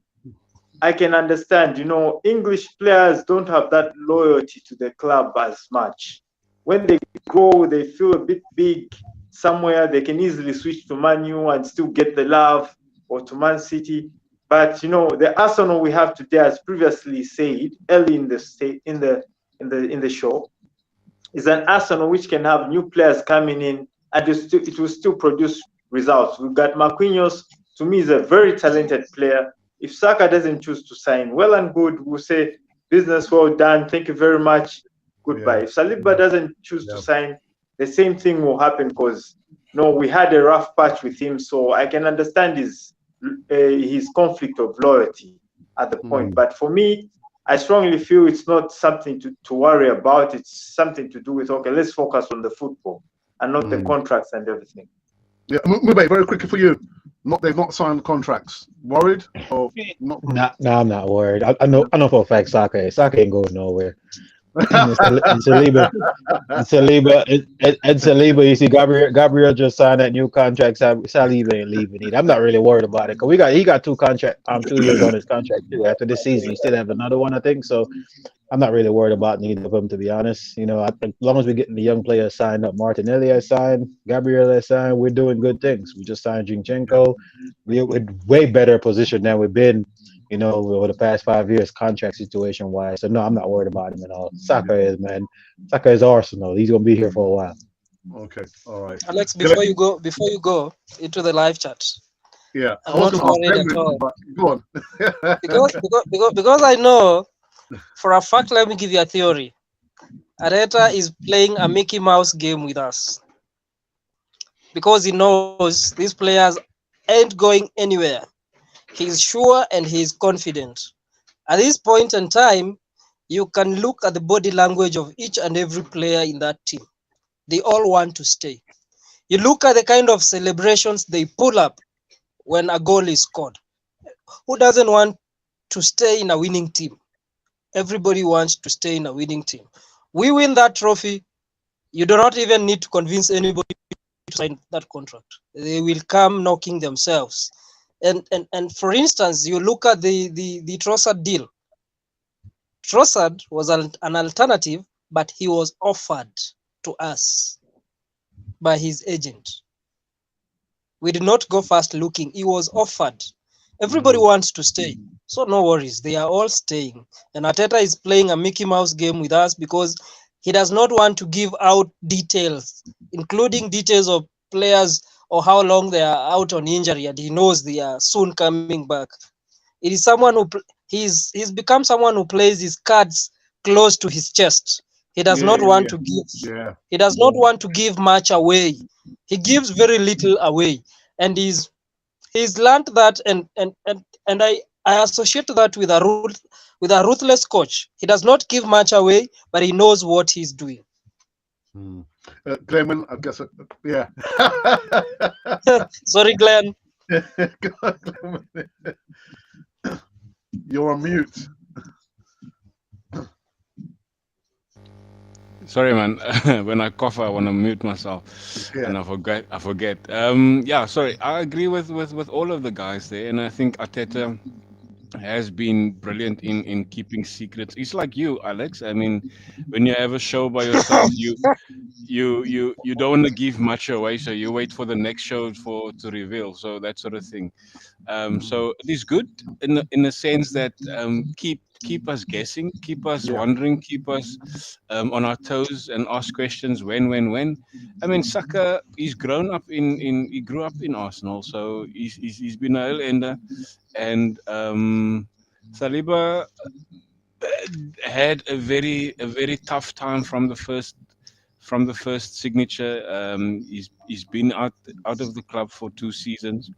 I can understand. English players don't have that loyalty to the club as much. When they go, they feel a bit big somewhere. They can easily switch to Man U and still get the love, or to Man City. But the Arsenal we have today, as previously said early in the show, is an Arsenal which can have new players coming in, and it will still produce results. We've got Marquinhos. To me, is a very talented player. If Saka doesn't choose to sign, well and good, we'll say business well done. Thank you very much. Goodbye. If Saliba doesn't choose to sign, the same thing will happen, because we had a rough patch with him, so I can understand his conflict of loyalty at the point. But for me, I strongly feel it's not something to worry about. It's something to do with, okay, let's focus on the football and not the contracts and everything. Yeah, Mube, very quickly for you. They've not signed contracts. Worried or not? No, I'm not worried. I know for a fact Saka ain't going nowhere. And Saliba, you see, Gabriel just signed that new contract. Saliba ain't leaving it. I'm not really worried about it, because he got 2 years on his contract too. After this season, he still have another one, I think. So I'm not really worried about neither of them, to be honest. I think as long as we're getting the young players signed up, Martinelli has signed, Gabriel has signed, we're doing good things. We just signed Zinchenko. We're in way better position than we've been, over the past 5 years, contract situation wise. So no, I'm not worried about him at all. Saka is Arsenal. He's gonna be here for a while. Okay, all right. Alex, before you go into the live chat. Yeah, I'm not worried at all. Go on. because I know for a fact. Let me give you a theory. Arteta is playing a Mickey Mouse game with us, because he knows these players ain't going anywhere. He's sure and he's confident. At this point in time, you can look at the body language of each and every player in that team. They all want to stay. You look at the kind of celebrations they pull up when a goal is scored. Who doesn't want to stay in a winning team? Everybody wants to stay in a winning team. We win that trophy, you do not even need to convince anybody to sign that contract. They will come knocking themselves. And for instance, you look at the Trossard deal. Trossard was an alternative, but he was offered to us by his agent. We did not go fast looking. He was offered. Everybody wants to stay. So no worries. They are all staying. And Arteta is playing a Mickey Mouse game with us, because he does not want to give out details, including details of players or how long they are out on injury, and he knows they are soon coming back. It is someone who he's become someone who plays his cards close to his chest. He does not want to give. Yeah. He does not want to give much away. He gives very little away, and he's learned that. And I associate that with a ruthless coach. He does not give much away, but he knows what he's doing. Glenn, I guess, yeah. Sorry, Glenn. You're on mute. Sorry, man. When I cough, I want to mute myself, and I forget. Yeah, sorry. I agree with all of the guys there, and I think Arteta has been brilliant in keeping secrets. It's like you, Alex. I mean, when you have a show by yourself, you don't want to give much away, so you wait for the next show to reveal. So that sort of thing. So it is good in the sense that keep us guessing, keep us wondering, keep us on our toes, and ask questions when. I mean, Saka, he's grown up he grew up in Arsenal, so he's been a ill ender, and Saliba had a very tough time from the first signature. He's been out of the club for 2 seasons.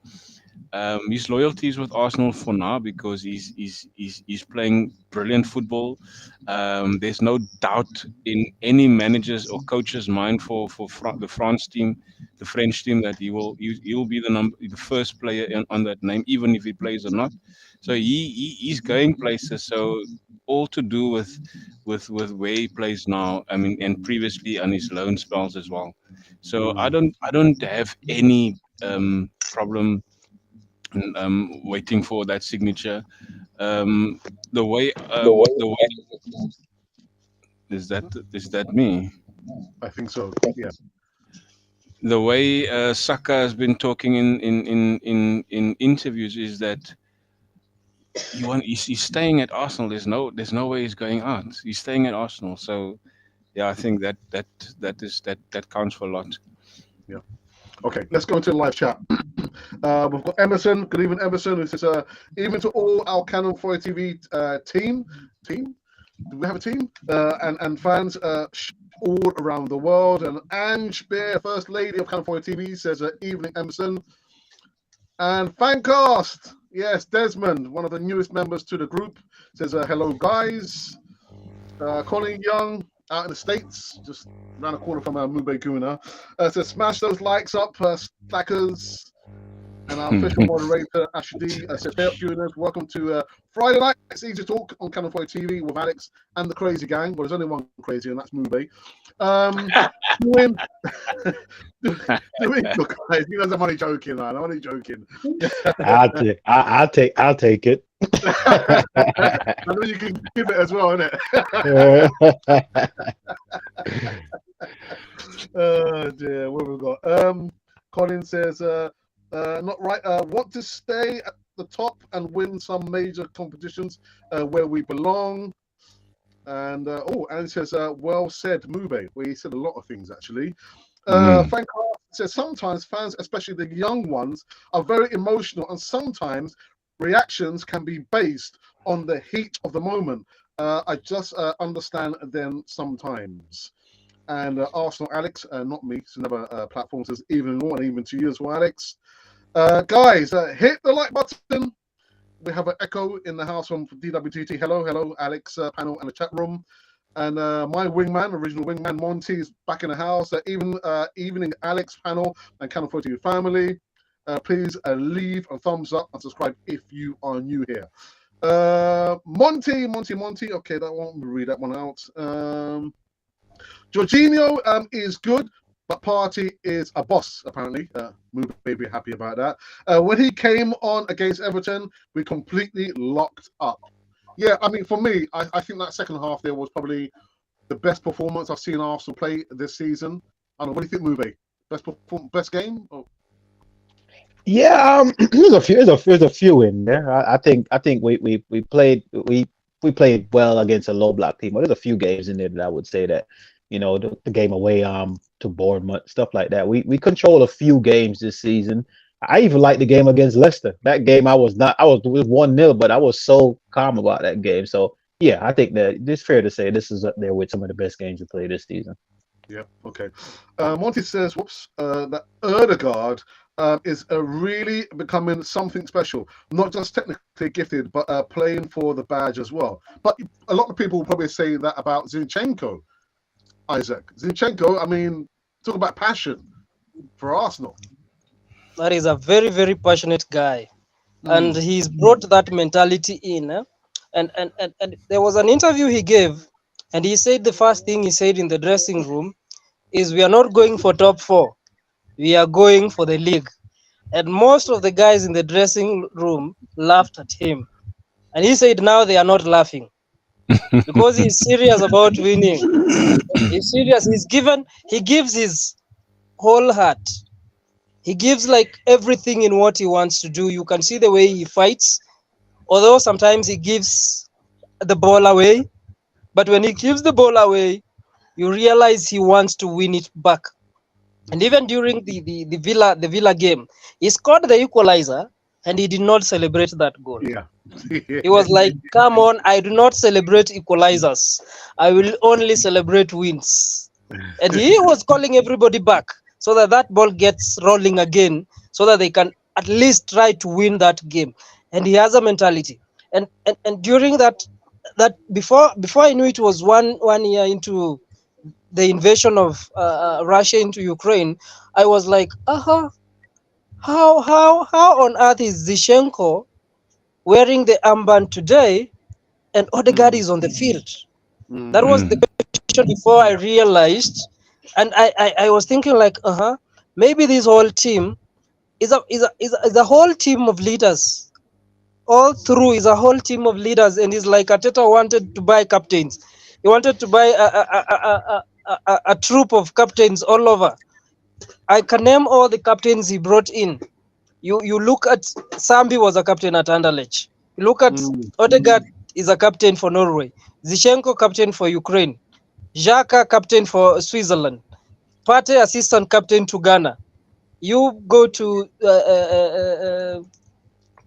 His loyalty is with Arsenal for now because he's playing brilliant football. There's no doubt in any manager's or coach's mind for the France team, the French team, that he will be the first player on that name, even if he plays or not. So he's going places. So all to do with where he plays now. I mean, and previously on his loan spells as well. So I don't have any problem waiting for that signature. The way is that me? I think so. Yeah. The way Saka has been talking in interviews is that he's staying at Arsenal. There's no way he's going out. He's staying at Arsenal. So yeah, I think that counts for a lot. Yeah. Okay, let's go into the live chat. We've got Emerson. Good evening, Emerson. Who says, even to all our Canon 4 TV team. Do we have a team? And fans all around the world. And Ange Bear, First Lady of Canon 4 TV, says, evening, Emerson. And Fancast. Yes, Desmond, one of the newest members to the group, says, hello, guys. Colin Young, out in the States, just around the corner from Mube Guna, says, smash those likes up, stackers. And our official moderator, Ashadi, says, hey up, Gooners, welcome to Friday Night. It's Easy Talk on Canon 4 TV with Alex and the Crazy Gang. Well, there's only one crazy, and that's Mube. Guys, you guys are only joking, man. I'm only joking. I'll take it. I know you can give it as well, innit? Oh dear, what have we got? Colin says, not right. Want to stay at the top and win some major competitions where we belong. And and it says, well said, Mube. Well, he said a lot of things actually. Frank says sometimes fans, especially the young ones, are very emotional, and sometimes reactions can be based on the heat of the moment. I just understand them sometimes. And Arsenal Alex, not me, it's another platform, says even more, and even to you as well, Alex. Guys, hit the like button. We have an echo in the house from DWTT. Hello, Alex, panel, and the chat room. And my wingman, original wingman, Monty, is back in the house. Evening, Alex, panel, and Canon 42 family. Please leave a thumbs up and subscribe if you are new here. Monty. Okay, that one, we'll read that one out. Jorginho is good, but Partey is a boss, apparently. Move may be happy about that. When he came on against Everton, we completely locked up. Yeah, I mean, for me, I think that second half there was probably the best performance I've seen Arsenal play this season. I don't know, what do you think, Mube? Best game? Or? Yeah, there's a few in there. I think we played well against a low block team. But there's a few games in there that I would say that, the game away to Bournemouth, stuff like that. We controlled a few games this season. I even liked the game against Leicester. That game it was 1-0, but I was so calm about that game. So yeah, I think that it's fair to say this is up there with some of the best games we played this season. Yeah, okay. Monty says, that Erdegaard is really becoming something special. Not just technically gifted, but playing for the badge as well. But a lot of people will probably say that about Zinchenko, Isaac. Zinchenko, I mean, talk about passion for Arsenal. that is a very, very passionate guy. And he's brought that mentality in. And there was an interview he gave, and he said the first thing he said in the dressing room is, we are not going for top 4. We are going for the league. And most of the guys in the dressing room laughed at him. And he said now they are not laughing because he's serious about winning. He's serious. He gives his whole heart. He gives like everything in what he wants to do. You can see the way he fights, although sometimes he gives the ball away. But when he gives the ball away, you realize he wants to win it back. And even during the Villa game, he scored the equalizer and he did not celebrate that goal. Yeah. He was like, come on, I do not celebrate equalizers. I will only celebrate wins. And he was calling everybody back so that that ball gets rolling again, so that they can at least try to win that game. And he has a mentality. And during that before I knew it was one year into the invasion of Russia into Ukraine, I was like, how on earth is Zinchenko wearing the armband today and Odegaard is on the field? That was the question before I realized. And I was thinking like, maybe this whole team is a whole team of leaders. All through is a whole team of leaders, and it's like Arteta wanted to buy captains. He wanted to buy a troop of captains all over. I can name all the captains he brought in. You look at Sambi was a captain at Anderlecht. You look at Odegaard is a captain for Norway. Zinchenko captain for Ukraine. Xhaka captain for Switzerland. Partey assistant captain to Ghana. You go to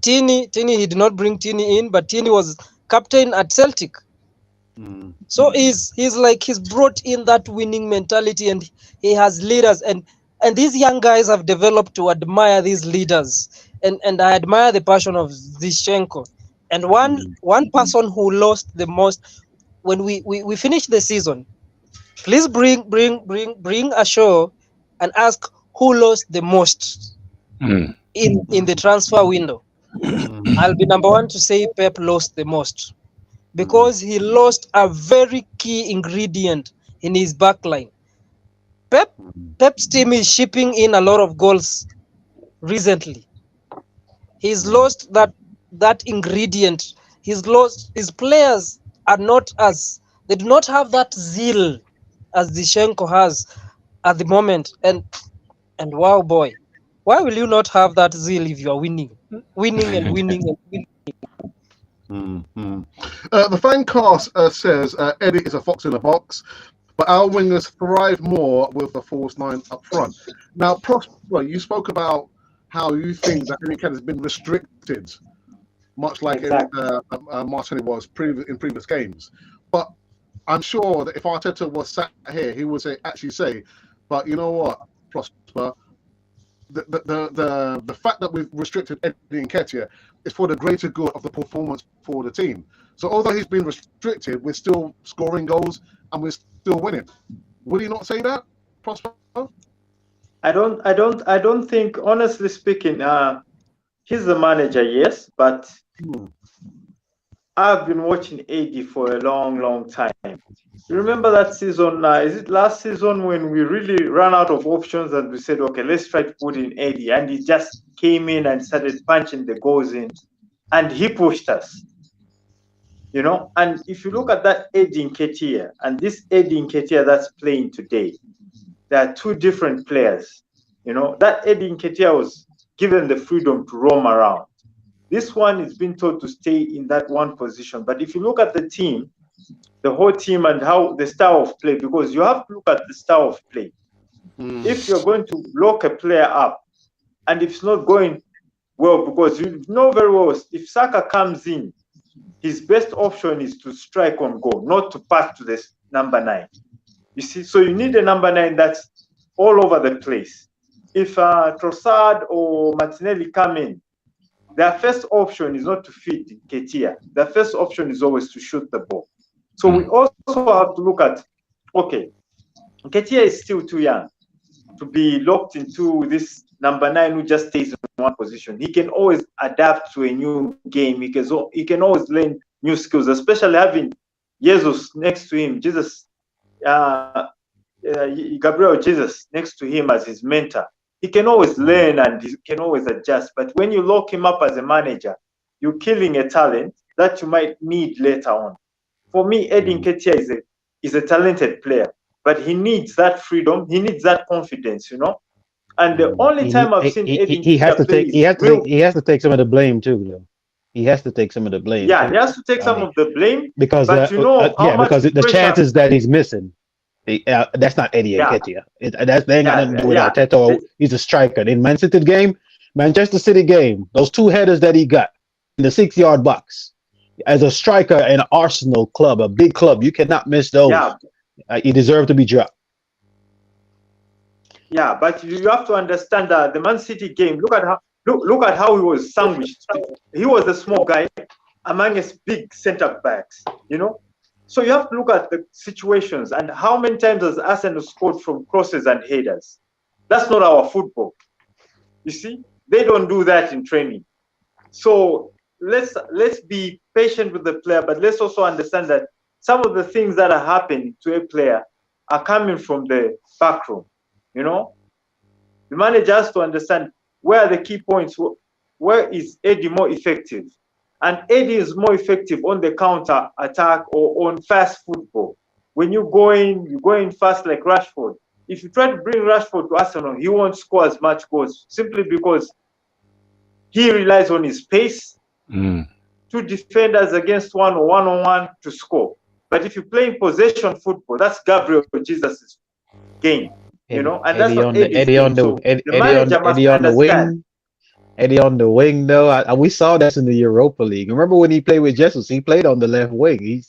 Tini, he did not bring Tini in, but Tini was captain at Celtic. So he's brought in that winning mentality, and he has leaders, and these young guys have developed to admire these leaders, and I admire the passion of Zinchenko. And one person who lost the most when we finish the season, please bring a show and ask who lost the most in the transfer window. I'll be number one to say Pep lost the most, because he lost a very key ingredient in his backline. Pep's team is shipping in a lot of goals recently. He's lost that ingredient. He's lost. His players are not they do not have that zeal as Zinchenko has at the moment. And wow, boy, why will you not have that zeal if you are winning and winning and winning? The fan cast says Eddie is a fox in a box, but our wingers thrive more with the false 9 up front. Now, Prosper, you spoke about how you think that Nketiah has been restricted, much like Martinelli was in previous games. But I'm sure that if Arteta was sat here, he would actually say, but you know what, Prosper, the fact that we've restricted Eddie Nketiah is for the greater good of the performance for the team. So although he's been restricted, we're still scoring goals and we're still winning. Would he not say that, Prosper? I don't think, honestly speaking, he's the manager, yes, but I've been watching AD for a long time. You remember that season, is it last season, when we really ran out of options and we said, okay, let's try to put in AD, and he just came in and started punching the goals in, and he pushed us. You know, and if you look at that Eddie Nketiah and this Eddie Nketiah that's playing today, there are two different players. You know, that Eddie Nketiah was given the freedom to roam around. This one is being told to stay in that one position. But if you look at the team, the whole team, and how the style of play, because you have to look at the style of play. If you're going to lock a player up and if it's not going well, because you know very well, if Saka comes in, his best option is to strike on goal, not to pass to the number 9. You see, so you need a number 9 that's all over the place. If Trossard or Martinelli come in, their first option is not to feed Nketiah. Their first option is always to shoot the ball. So we also have to look at, okay, Nketiah is still too young to be locked into this number 9 who just stays in one position. He can always adapt to a new game. He can always learn new skills, especially having Jesus next to him, Gabriel Jesus next to him as his mentor. He can always learn and he can always adjust. But when you lock him up as a manager, you're killing a talent that you might need later on. For me, Nketiah is a talented player, but he needs that freedom. He needs that confidence, you know. And the only time I've seen he has to take some of the blame too, though. He has to take some of the blame. Yeah, too. he has to take some of the blame because but you know because the chances that he's missing. That's not Eddie Nketiah. They ain't got nothing to do with Arteta. He's a striker. In Manchester City game, those 2 headers that he got in the 6-yard box. As a striker in an Arsenal club, a big club, you cannot miss those. He deserved to be dropped. Yeah, but you have to understand that the Man City game. Look at how he was sandwiched. He was a small guy among his big centre backs. You know. So you have to look at the situations and how many times has Arsenal scored from crosses and headers. That's not our football. You see, they don't do that in training. So let's be patient with the player, but let's also understand that some of the things that are happening to a player are coming from the back room. You know, the manager has to understand where are the key points. Where is Eddie more effective? And Eddie is more effective on the counter attack or on fast football. When you're going fast like Rashford. If you try to bring Rashford to Arsenal, he won't score as much goals simply because he relies on his pace, 2 defenders against one or one-on-one to score. But if you play in possession football, that's Gabriel Jesus' game. You know, and that's not Eddie on the wing. Eddie on the wing, though. We saw that in the Europa League. Remember when he played with Jesus? He played on the left wing.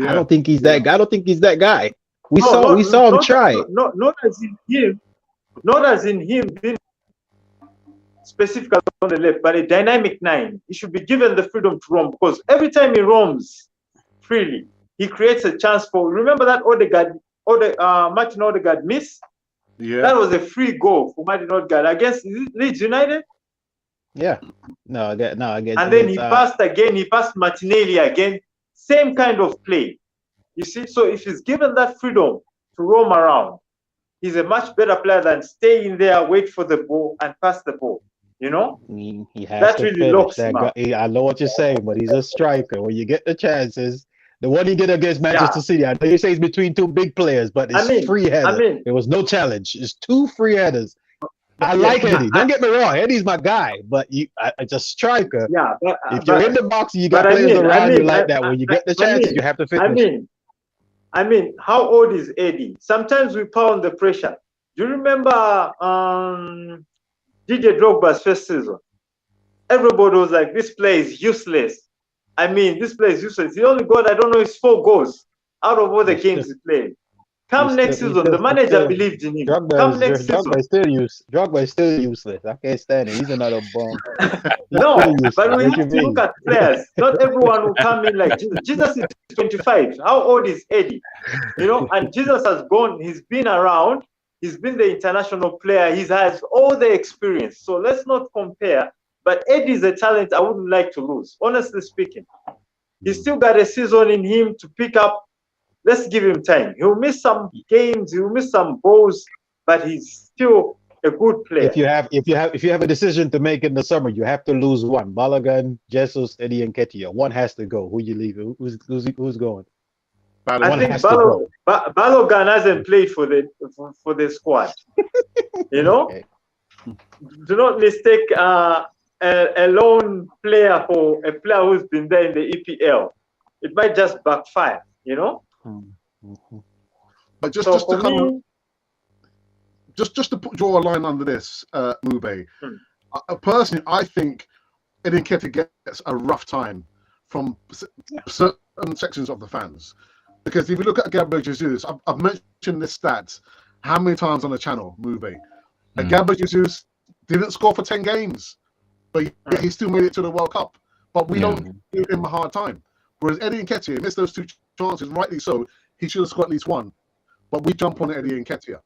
I don't think he's that guy. I don't think he's that guy. We saw him try. Not as in him being specific on the left, but a dynamic 9. He should be given the freedom to roam because every time he roams freely, he creates a chance for. Remember that Martin Odegaard miss? Yeah, that was a free goal for Martin Odegaard against Leeds United. Yeah, no, again. And then he passed again. He passed Martinelli again. Same kind of play. You see, so if he's given that freedom to roam around, he's a much better player than staying there, wait for the ball, and pass the ball. You know, he has that to really locks him up. I know what you're saying, but he's a striker. When you get the chances, the one he did against Manchester City, I know you say it's between 2 big players, but it's free header. There was no challenge. It's 2 free headers. I like Eddie. Don't get me wrong. Eddie's my guy, but it's a striker. Yeah, if you're in the box and you got players around you like that, when you get the chances, you have to finish. I mean, how old is Eddie? Sometimes we pound the pressure. Do you remember DJ Drogba's first season? Everybody was like, "This player is useless." I mean, this player is useless. He only got, I don't know, it's 4 goals out of all the games he played. Next season, the manager believed in him. Drogba is still useless. I can't stand it. He's another bomb. No, but we have to look at players. Not everyone will come in like Jesus. Jesus is 25. How old is Eddie? You know, and Jesus has gone. He's been around. He's been the international player. He has all the experience. So let's not compare. But Eddie is a talent I wouldn't like to lose, honestly speaking. He's still got a season in him to pick up. Let's give him time. He'll miss some games, he'll miss some balls, but he's still a good player. If you have a decision to make in the summer, you have to lose one. Balogun, Jesus, Eddie, Nketiah. One has to go. Who you leave? Who's going? I think Balogun hasn't played for the squad. You know, do not mistake a lone player for a player who's been there in the EPL. It might just backfire. You know. But just to draw a line under this, Mube. Personally, I think Eddie Nketiah gets a rough time from certain sections of the fans, because if you look at Gabriel Jesus, I've mentioned this stat how many times on the channel, Mube. Gabriel Jesus didn't score for 10 games, but he still made it to the World Cup. But we don't give him a hard time. Whereas Eddie Nketiah missed those 2 chances, rightly so. He should have scored at least 1. But we jump on Eddie Nketiah.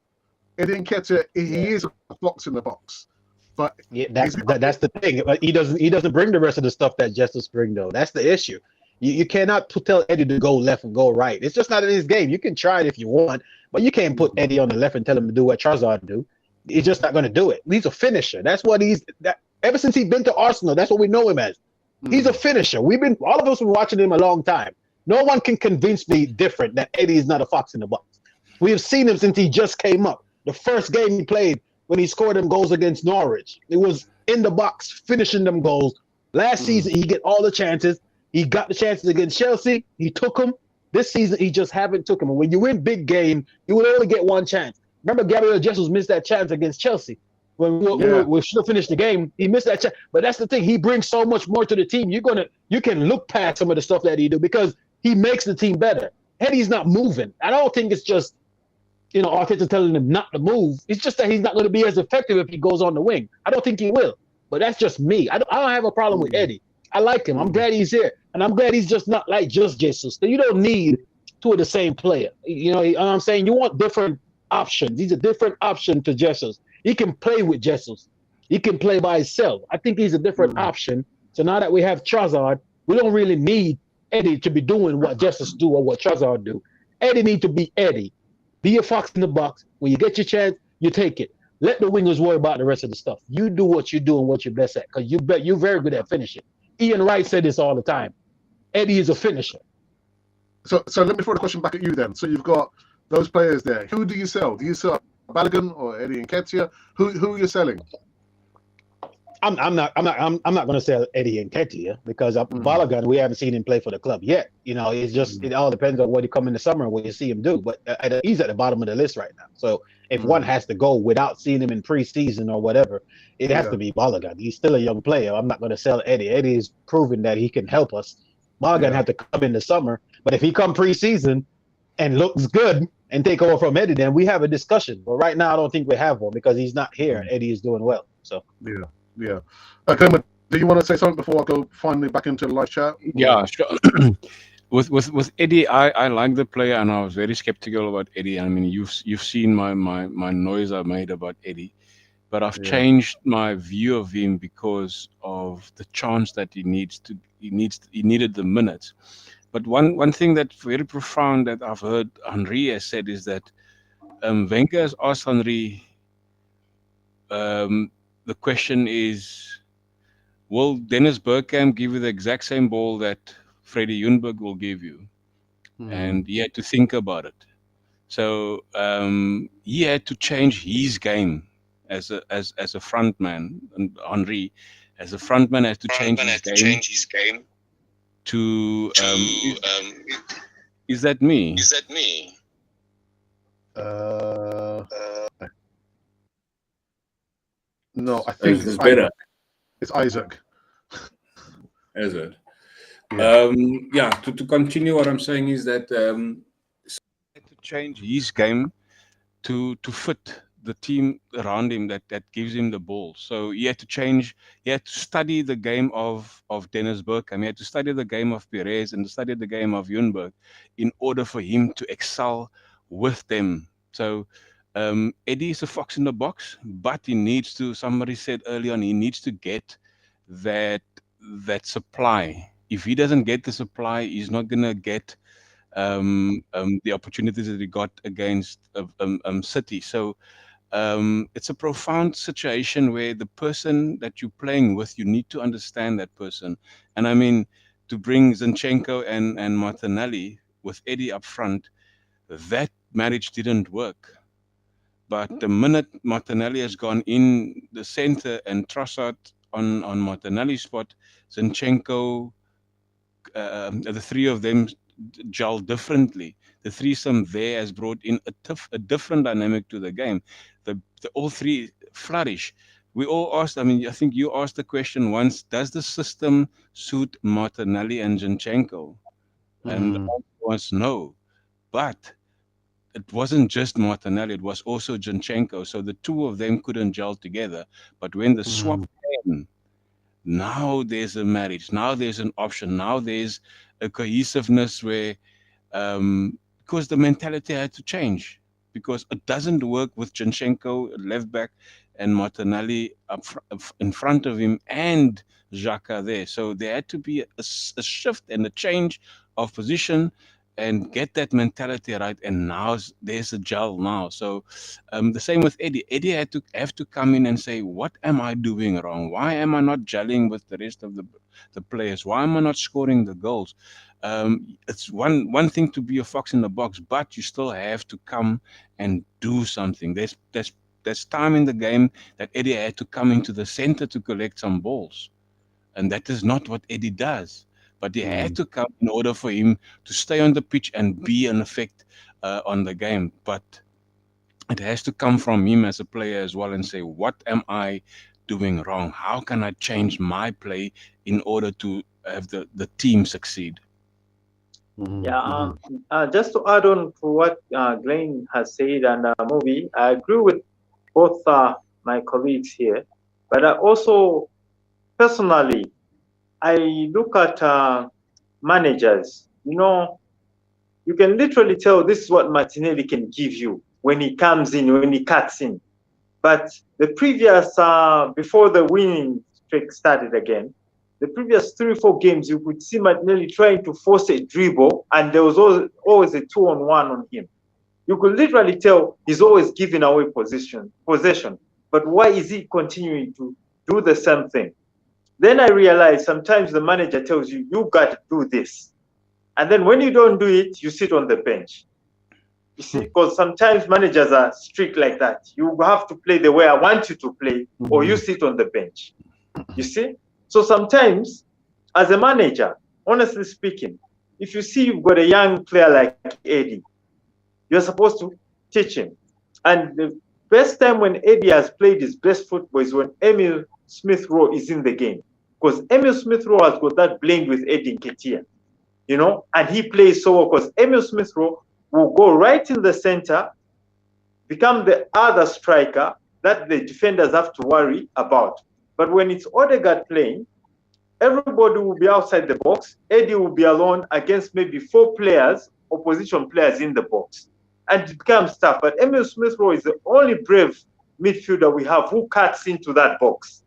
Eddie Nketiah, he is a fox in the box. But Yeah, that's the thing. He doesn't bring the rest of the stuff that Jesus bring though. That's the issue. You cannot tell Eddie to go left and go right. It's just not in his game. You can try it if you want, but you can't put Eddie on the left and tell him to do what Charizard do. He's just not going to do it. He's a finisher. That's what he's. Ever since he's been to Arsenal, that's what we know him as. He's a finisher. All of us have been watching him a long time. No one can convince me different that Eddie is not a fox in the box. We have seen him since he just came up. The first game he played when he scored them goals against Norwich, it was in the box, finishing them goals. Last season, he get all the chances. He got the chances against Chelsea. He took them. This season, he just haven't took them. And when you win big game, you would only get one chance. Remember, Gabriel Jesus missed that chance against Chelsea. When we should have finished the game, he missed that chance. But that's the thing. He brings so much more to the team. You can look past some of the stuff that he do because he makes the team better. Eddie's not moving. I don't think it's just, Arteta telling him not to move. It's just that he's not going to be as effective if he goes on the wing. I don't think he will. But that's just me. I don't have a problem with Eddie. I like him. I'm glad he's here. And I'm glad he's just not like just Jesus. You don't need two of the same player. You know what I'm saying? You want different options. He's a different option to Jesus. He can play with Jesus. He can play by himself. I think he's a different option. So now that we have Charizard, we don't really need Eddie to be doing what Jesus do or what Charizard do. Eddie need to be Eddie. Be a fox in the box. When you get your chance, you take it. Let the wingers worry about the rest of the stuff. You do what you do and what you're best at, because you're very good at finishing. Ian Wright said this all the time. Eddie is a finisher. So let me throw the question back at you then. So you've got those players there. Who do you sell? Do you sell Balogun or Eddie Nketiah? Who are you selling? I'm not going to sell Eddie Nketiah because Balogun, we haven't seen him play for the club yet. It's just it all depends on what he come in the summer and what you see him do. But he's at the bottom of the list right now. So if one has to go without seeing him in preseason or whatever, it has to be Balogun. He's still a young player. I'm not going to sell Eddie. Eddie is proven that he can help us. Balogun had to come in the summer, but if he come preseason and looks good and take over from Eddie, then we have a discussion. But right now, I don't think we have one because he's not here. Eddie is doing well. So yeah. Okay, do you want to say something before I go finally back into the live chat? Yeah, sure. With Eddie, I like the player, and I was very skeptical about Eddie. I mean, you've seen my noise I made about Eddie, but I've changed my view of him because of the chance that he needed the minutes. But one thing that's very profound that I've heard Henry has said is that Wenger has asked Henry. The question is, will Dennis Bergkamp give you the exact same ball that Freddie Ljungberg will give you? And he had to think about it. So he had to change his game as a front man. And Henry, as a front man, has to change his game. Is that me? No, I think it's better. It's Isaac. Is it? To continue, what I'm saying is that to change his game to fit the team around him that gives him the ball. So he had to change. He had to study the game of Dennis Bergkamp. He had to study the game of Perez and study the game of Ljungberg in order for him to excel with them. So Eddie is a fox in the box, but he needs to. Somebody said early on, he needs to get that supply. If he doesn't get the supply, he's not gonna get the opportunities that he got against City. So it's a profound situation where the person that you're playing with, you need to understand that person. And I mean, to bring Zinchenko and Martinelli with Eddie up front, that marriage didn't work. But the minute Martinelli has gone in the center and Trossard on Martinelli's spot, Zinchenko, the three of them gel differently. The threesome there has brought in a different dynamic to the game. The all three flourish. We all asked, I mean, I think you asked the question once, does the system suit Martinelli and Zinchenko? And the answer was no. But it wasn't just Martinelli, it was also Zinchenko. So the two of them couldn't gel together. But when the swap came, now there's a marriage. Now there's an option. Now there's a cohesiveness where, because the mentality had to change. because it doesn't work with Zinchenko left back and Martinelli in front of him and Xhaka there. So there had to be a shift and a change of position and get that mentality right. And now there's a gel now. So the same with Eddie. Eddie had to have to come in and say, what am I doing wrong? Why am I not gelling with the rest of the players? Why am I not scoring the goals? It's one thing to be a fox in the box, but you still have to come and do something. There's time in the game that Eddie had to come into the center to collect some balls, and that is not what Eddie does. But he had to come in order for him to stay on the pitch and be an effect on the game. But it has to come from him as a player as well and say, what am I doing wrong? How can I change my play in order to have the team succeed? Yeah, just to add on to what Glenn has said and Movie, I agree with both my colleagues here, but I also personally, I look at managers. You know, you can literally tell this is what Martinelli can give you when he comes in, when he cuts in. But the previous, before the winning streak started again, the previous 3 or 4 games, you could see Martinelli trying to force a dribble, and there was always a 2-on-1 on him. You could literally tell he's always giving away possession. But why is he continuing to do the same thing? Then I realized sometimes the manager tells you, you got to do this. And then when you don't do it, you sit on the bench. You see, because sometimes managers are strict like that. You have to play the way I want you to play, or you sit on the bench. You see? So sometimes, as a manager, honestly speaking, if you see you've got a young player like Eddie, you're supposed to teach him. And the best time when Eddie has played his best football is when Emil Smith-Rowe is in the game. Because Emil Smith-Rowe has got that blend with Eddie Nketiah, you know, and he plays so well because Emil Smith-Rowe will go right in the center, become the other striker that the defenders have to worry about. But when it's Odegaard playing, everybody will be outside the box. Eddie will be alone against maybe 4 players, opposition players in the box. And it becomes tough. But Emil Smith-Rowe is the only brave midfielder we have who cuts into that box.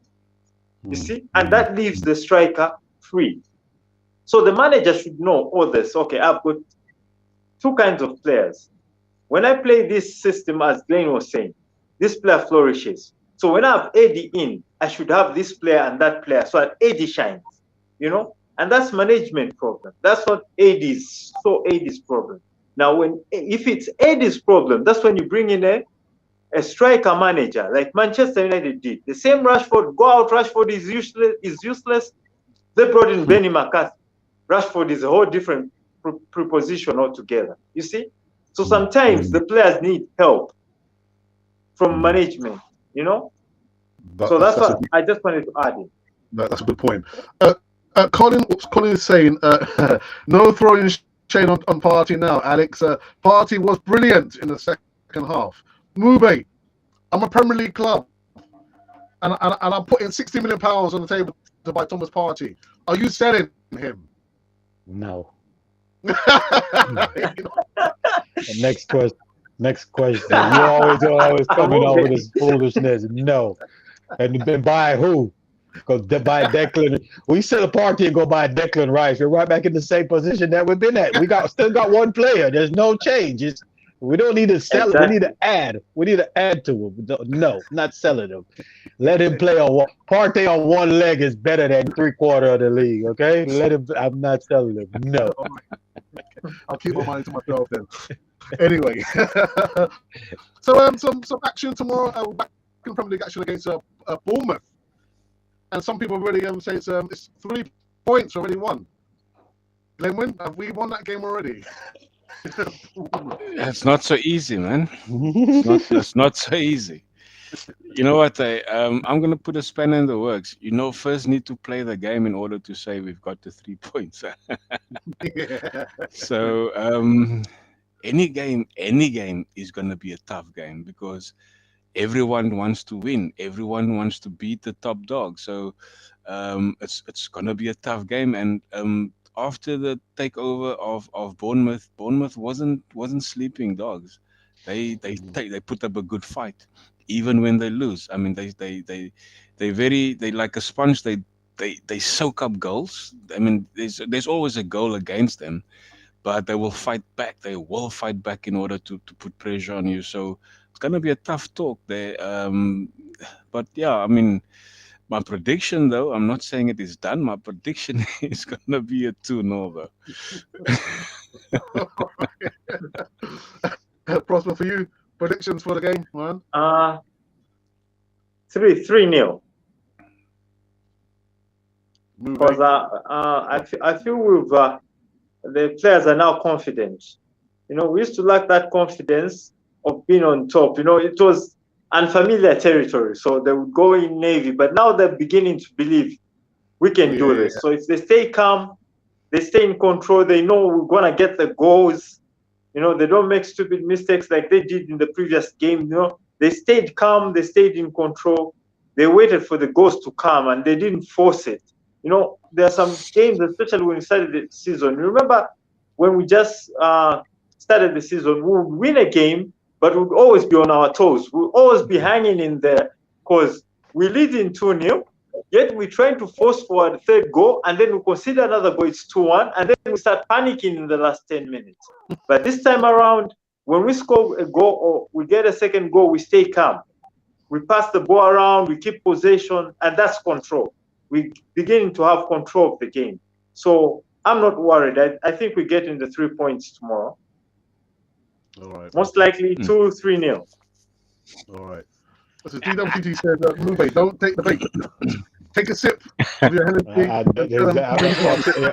You see? And that leaves the striker free. So the manager should know all this. Okay, I've got 2 kinds of players. When I play this system, as Glenn was saying, this player flourishes. So when I have Eddie in, I should have this player and that player so that Eddie shines, you know? And that's management problem. That's not Eddie's problem. Now, if it's Eddie's problem, that's when you bring in a striker manager like Manchester United did. The same Rashford, go out, Rashford is useless. They brought in Benny McCarthy. Rashford is a whole different preposition altogether. You see? So sometimes the players need help from management, you know? So that's what I just wanted to add in. That's a good point. Colin is saying, no throwing shade on Partey now, Alex. Partey was brilliant in the second half. Mube, I'm a Premier League club, and I'm putting £60 million on the table to buy Thomas Partey. Are you selling him? No. Next question. You always coming out with this foolishness. No. And buy who? Because buy Declan. We sell a Partey and go buy Declan Rice. We're right back in the same position that we've been at. We still got one player. There's no change. We don't need to sell it. We need to add. We need to add to him. No, not selling him. Let him play on one. Partey on one leg is better than 3/4 of the league. Okay, let him. I'm not selling him. No. I'll keep my money to myself then. Anyway, so some action tomorrow. Back in Premier League action against Bournemouth, and some people already say it's 3 points already won. Glenwyn, have we won that game already? It's not so easy, man. It's not so easy. You know what? I'm gonna put a spanner in the works. You know, first need to play the game in order to say we've got the 3 points. Yeah. So any game is gonna be a tough game because everyone wants to win. Everyone wants to beat the top dog. So it's gonna be a tough game. And after the takeover of Bournemouth wasn't sleeping dogs. they put up a good fight, even when they lose. I mean, they like a sponge. They soak up goals. I mean, there's always a goal against them, but they will fight back. They will fight back in order to put pressure on you. So it's gonna be a tough talk there. But yeah, I mean, my prediction though, I'm not saying it is done. My prediction is gonna be a 2-0 though. Prosper, for you, predictions for the game, man? 3-0. Because I feel with the players are now confident. You know, we used to lack that confidence of being on top. You know, it was unfamiliar territory, so they would go in navy. But now they're beginning to believe we can do this. So if they stay calm, they stay in control, they know we're gonna get the goals. You know, they don't make stupid mistakes like they did in the previous game. You know, they stayed calm, they stayed in control. They waited for the goals to come and they didn't force it. You know, there are some games, especially when we started the season. You remember when we just started the season, we would win a game, but we'd always be on our toes. We'd always be hanging in there because we lead in 2-0, yet we're trying to force for the third goal, and then we consider another goal, it's 2-1, and then we start panicking in the last 10 minutes. But this time around, when we score a goal or we get a second goal, we stay calm. We pass the ball around, we keep possession, and that's control. We're beginning to have control of the game. So I'm not worried. I think we get in the 3 points tomorrow. All right. Most likely 2-3-0. All right. So DWT said, Mube, don't take the bait. Take a sip of your Hennessy.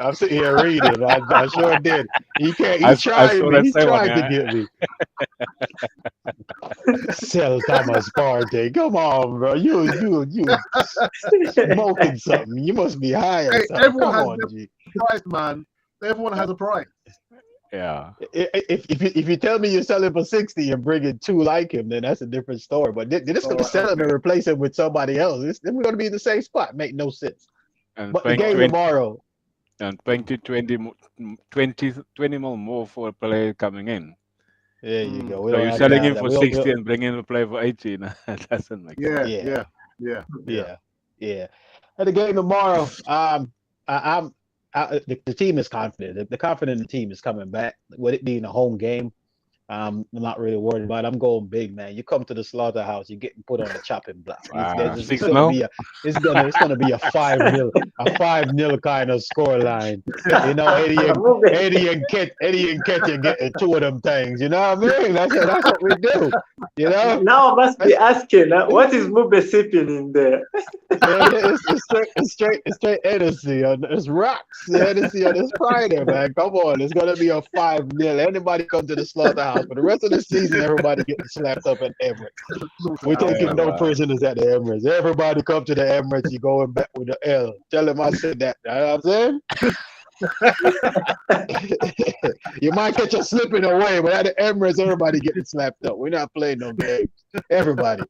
I'm sitting here reading. I sure did. He can't. He's trying me. He's trying to get me. Sell Thomas Partey. Come on, bro. You smoking something. You must be high or something. Everyone Come has on, a price, man. Everyone has a price. Yeah. If you tell me you're selling for 60 and bringing two like him, then that's a different story. But they're just going to sell him and replace him with somebody else. Then we're going to be in the same spot. Make no sense. And but the game tomorrow. And paying 20 more for a player coming in. There you go. So you're selling him for 60 and bringing a player for 80. That doesn't make sense. Yeah. At the game tomorrow, the team is confident. The confident team is coming back. With it being a home game, I'm not really worried about it. I'm going big, man. You come to the slaughterhouse, you're getting put on the chopping block. It's gonna be a 5-0 kind of scoreline. You know, Eddie and Nketiah getting two of them things. You know what I mean? That's what we do. You know. Now I must be asking, what is Mube sipping in there? It's straight Hennessy. It's rocks. Hennessy on this Friday, man. Come on, it's gonna be a 5-0. Anybody come to the slaughterhouse for the rest of the season? Everybody getting slapped up at Emirates. We're taking no prisoners at the Emirates. Everybody come to the Emirates. You going back with the L. Tell him I said that. You know what I'm saying? You might catch us slipping away, but at the Emirates, everybody getting slapped up. We're not playing no games. Everybody.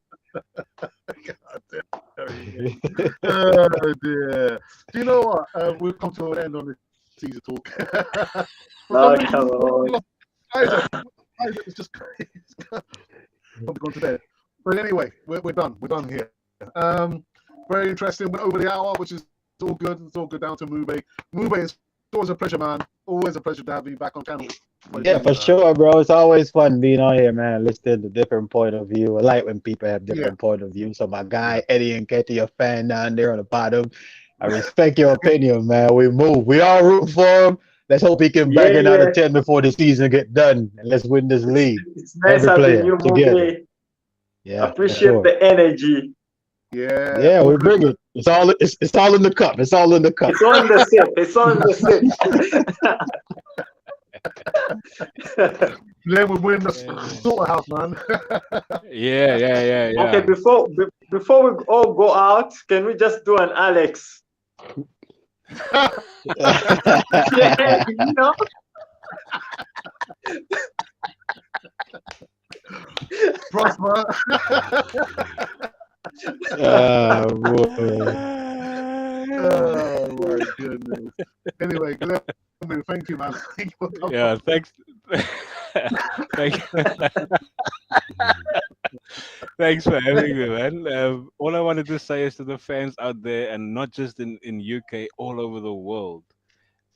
Oh dear. Do you know what? We've come to an end on this season talk. It's just crazy. I'm going to bed. But anyway, we're done. We're done here. Very interesting. Went over the hour, which is all good. It's all good down to Mube. Mube, it's always a pleasure, man. Always a pleasure to have you back on channel. Yeah, for sure, bro. It's always fun being on here, man. Listening to different point of view. I like when people have different point of view. So my guy Eddie and Nketiah, fan down there on the bottom, I respect your opinion, man. We move. We all rooting for him. Let's hope he can bang it out of 10 before the season get done, and let's win this league. It's nice having you, together. Yeah, appreciate the energy. Yeah, we bring it. It's all in the cup. It's all in the cup. It's on the sip. It's on the sip. Then we win the slaughterhouse, man. Yeah. Okay, before we all go out, can we just do an Alex? Yeah, you know. Prosper. Oh boy. Oh my goodness. Anyway, thank you, man. Yeah, thanks. Thanks for having me, man. All I wanted to say is to the fans out there, and not just in UK, all over the world,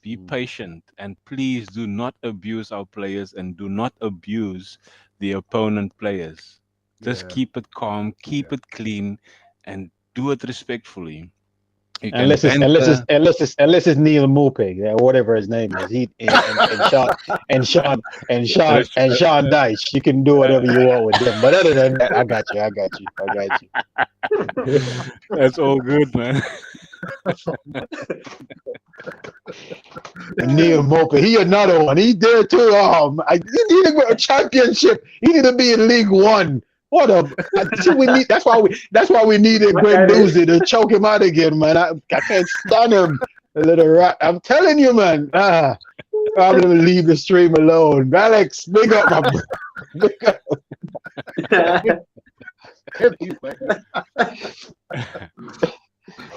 be patient and please do not abuse our players and do not abuse the opponent players. Just keep it calm, keep it clean, and do it respectfully. You can Unless banter. it's Neil Mopey, yeah, whatever his name is. He and Sean Dyche. You can do whatever you want with them. But other than that, I got you. That's all good, man. Neil Mopey, he another one. He there too. He need to go a championship. He need to be in League One. What we need. That's why we needed Greg Doozy to choke him out again, man. I can't stand him. A little rat. I'm telling you, man. I'm gonna leave the stream alone. Alex, big up, my bro. Big up.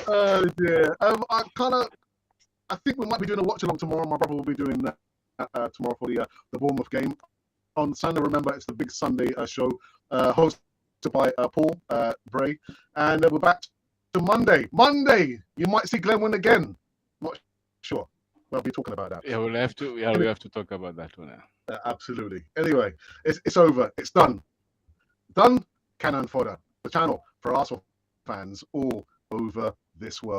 Oh dear. I think we might be doing a watch along tomorrow. My brother will be doing that tomorrow for the Bournemouth game. On Sunday, remember, it's the big Sunday show, hosted by Paul Bray, and we're back to Monday. Monday, you might see Glenn win again. Not sure. We'll be talking about that. Yeah, we'll have to. Yeah, we have to talk about that one now. Absolutely. Anyway, it's over. It's done. Done. Cannon fodder. The channel for Arsenal fans all over this world.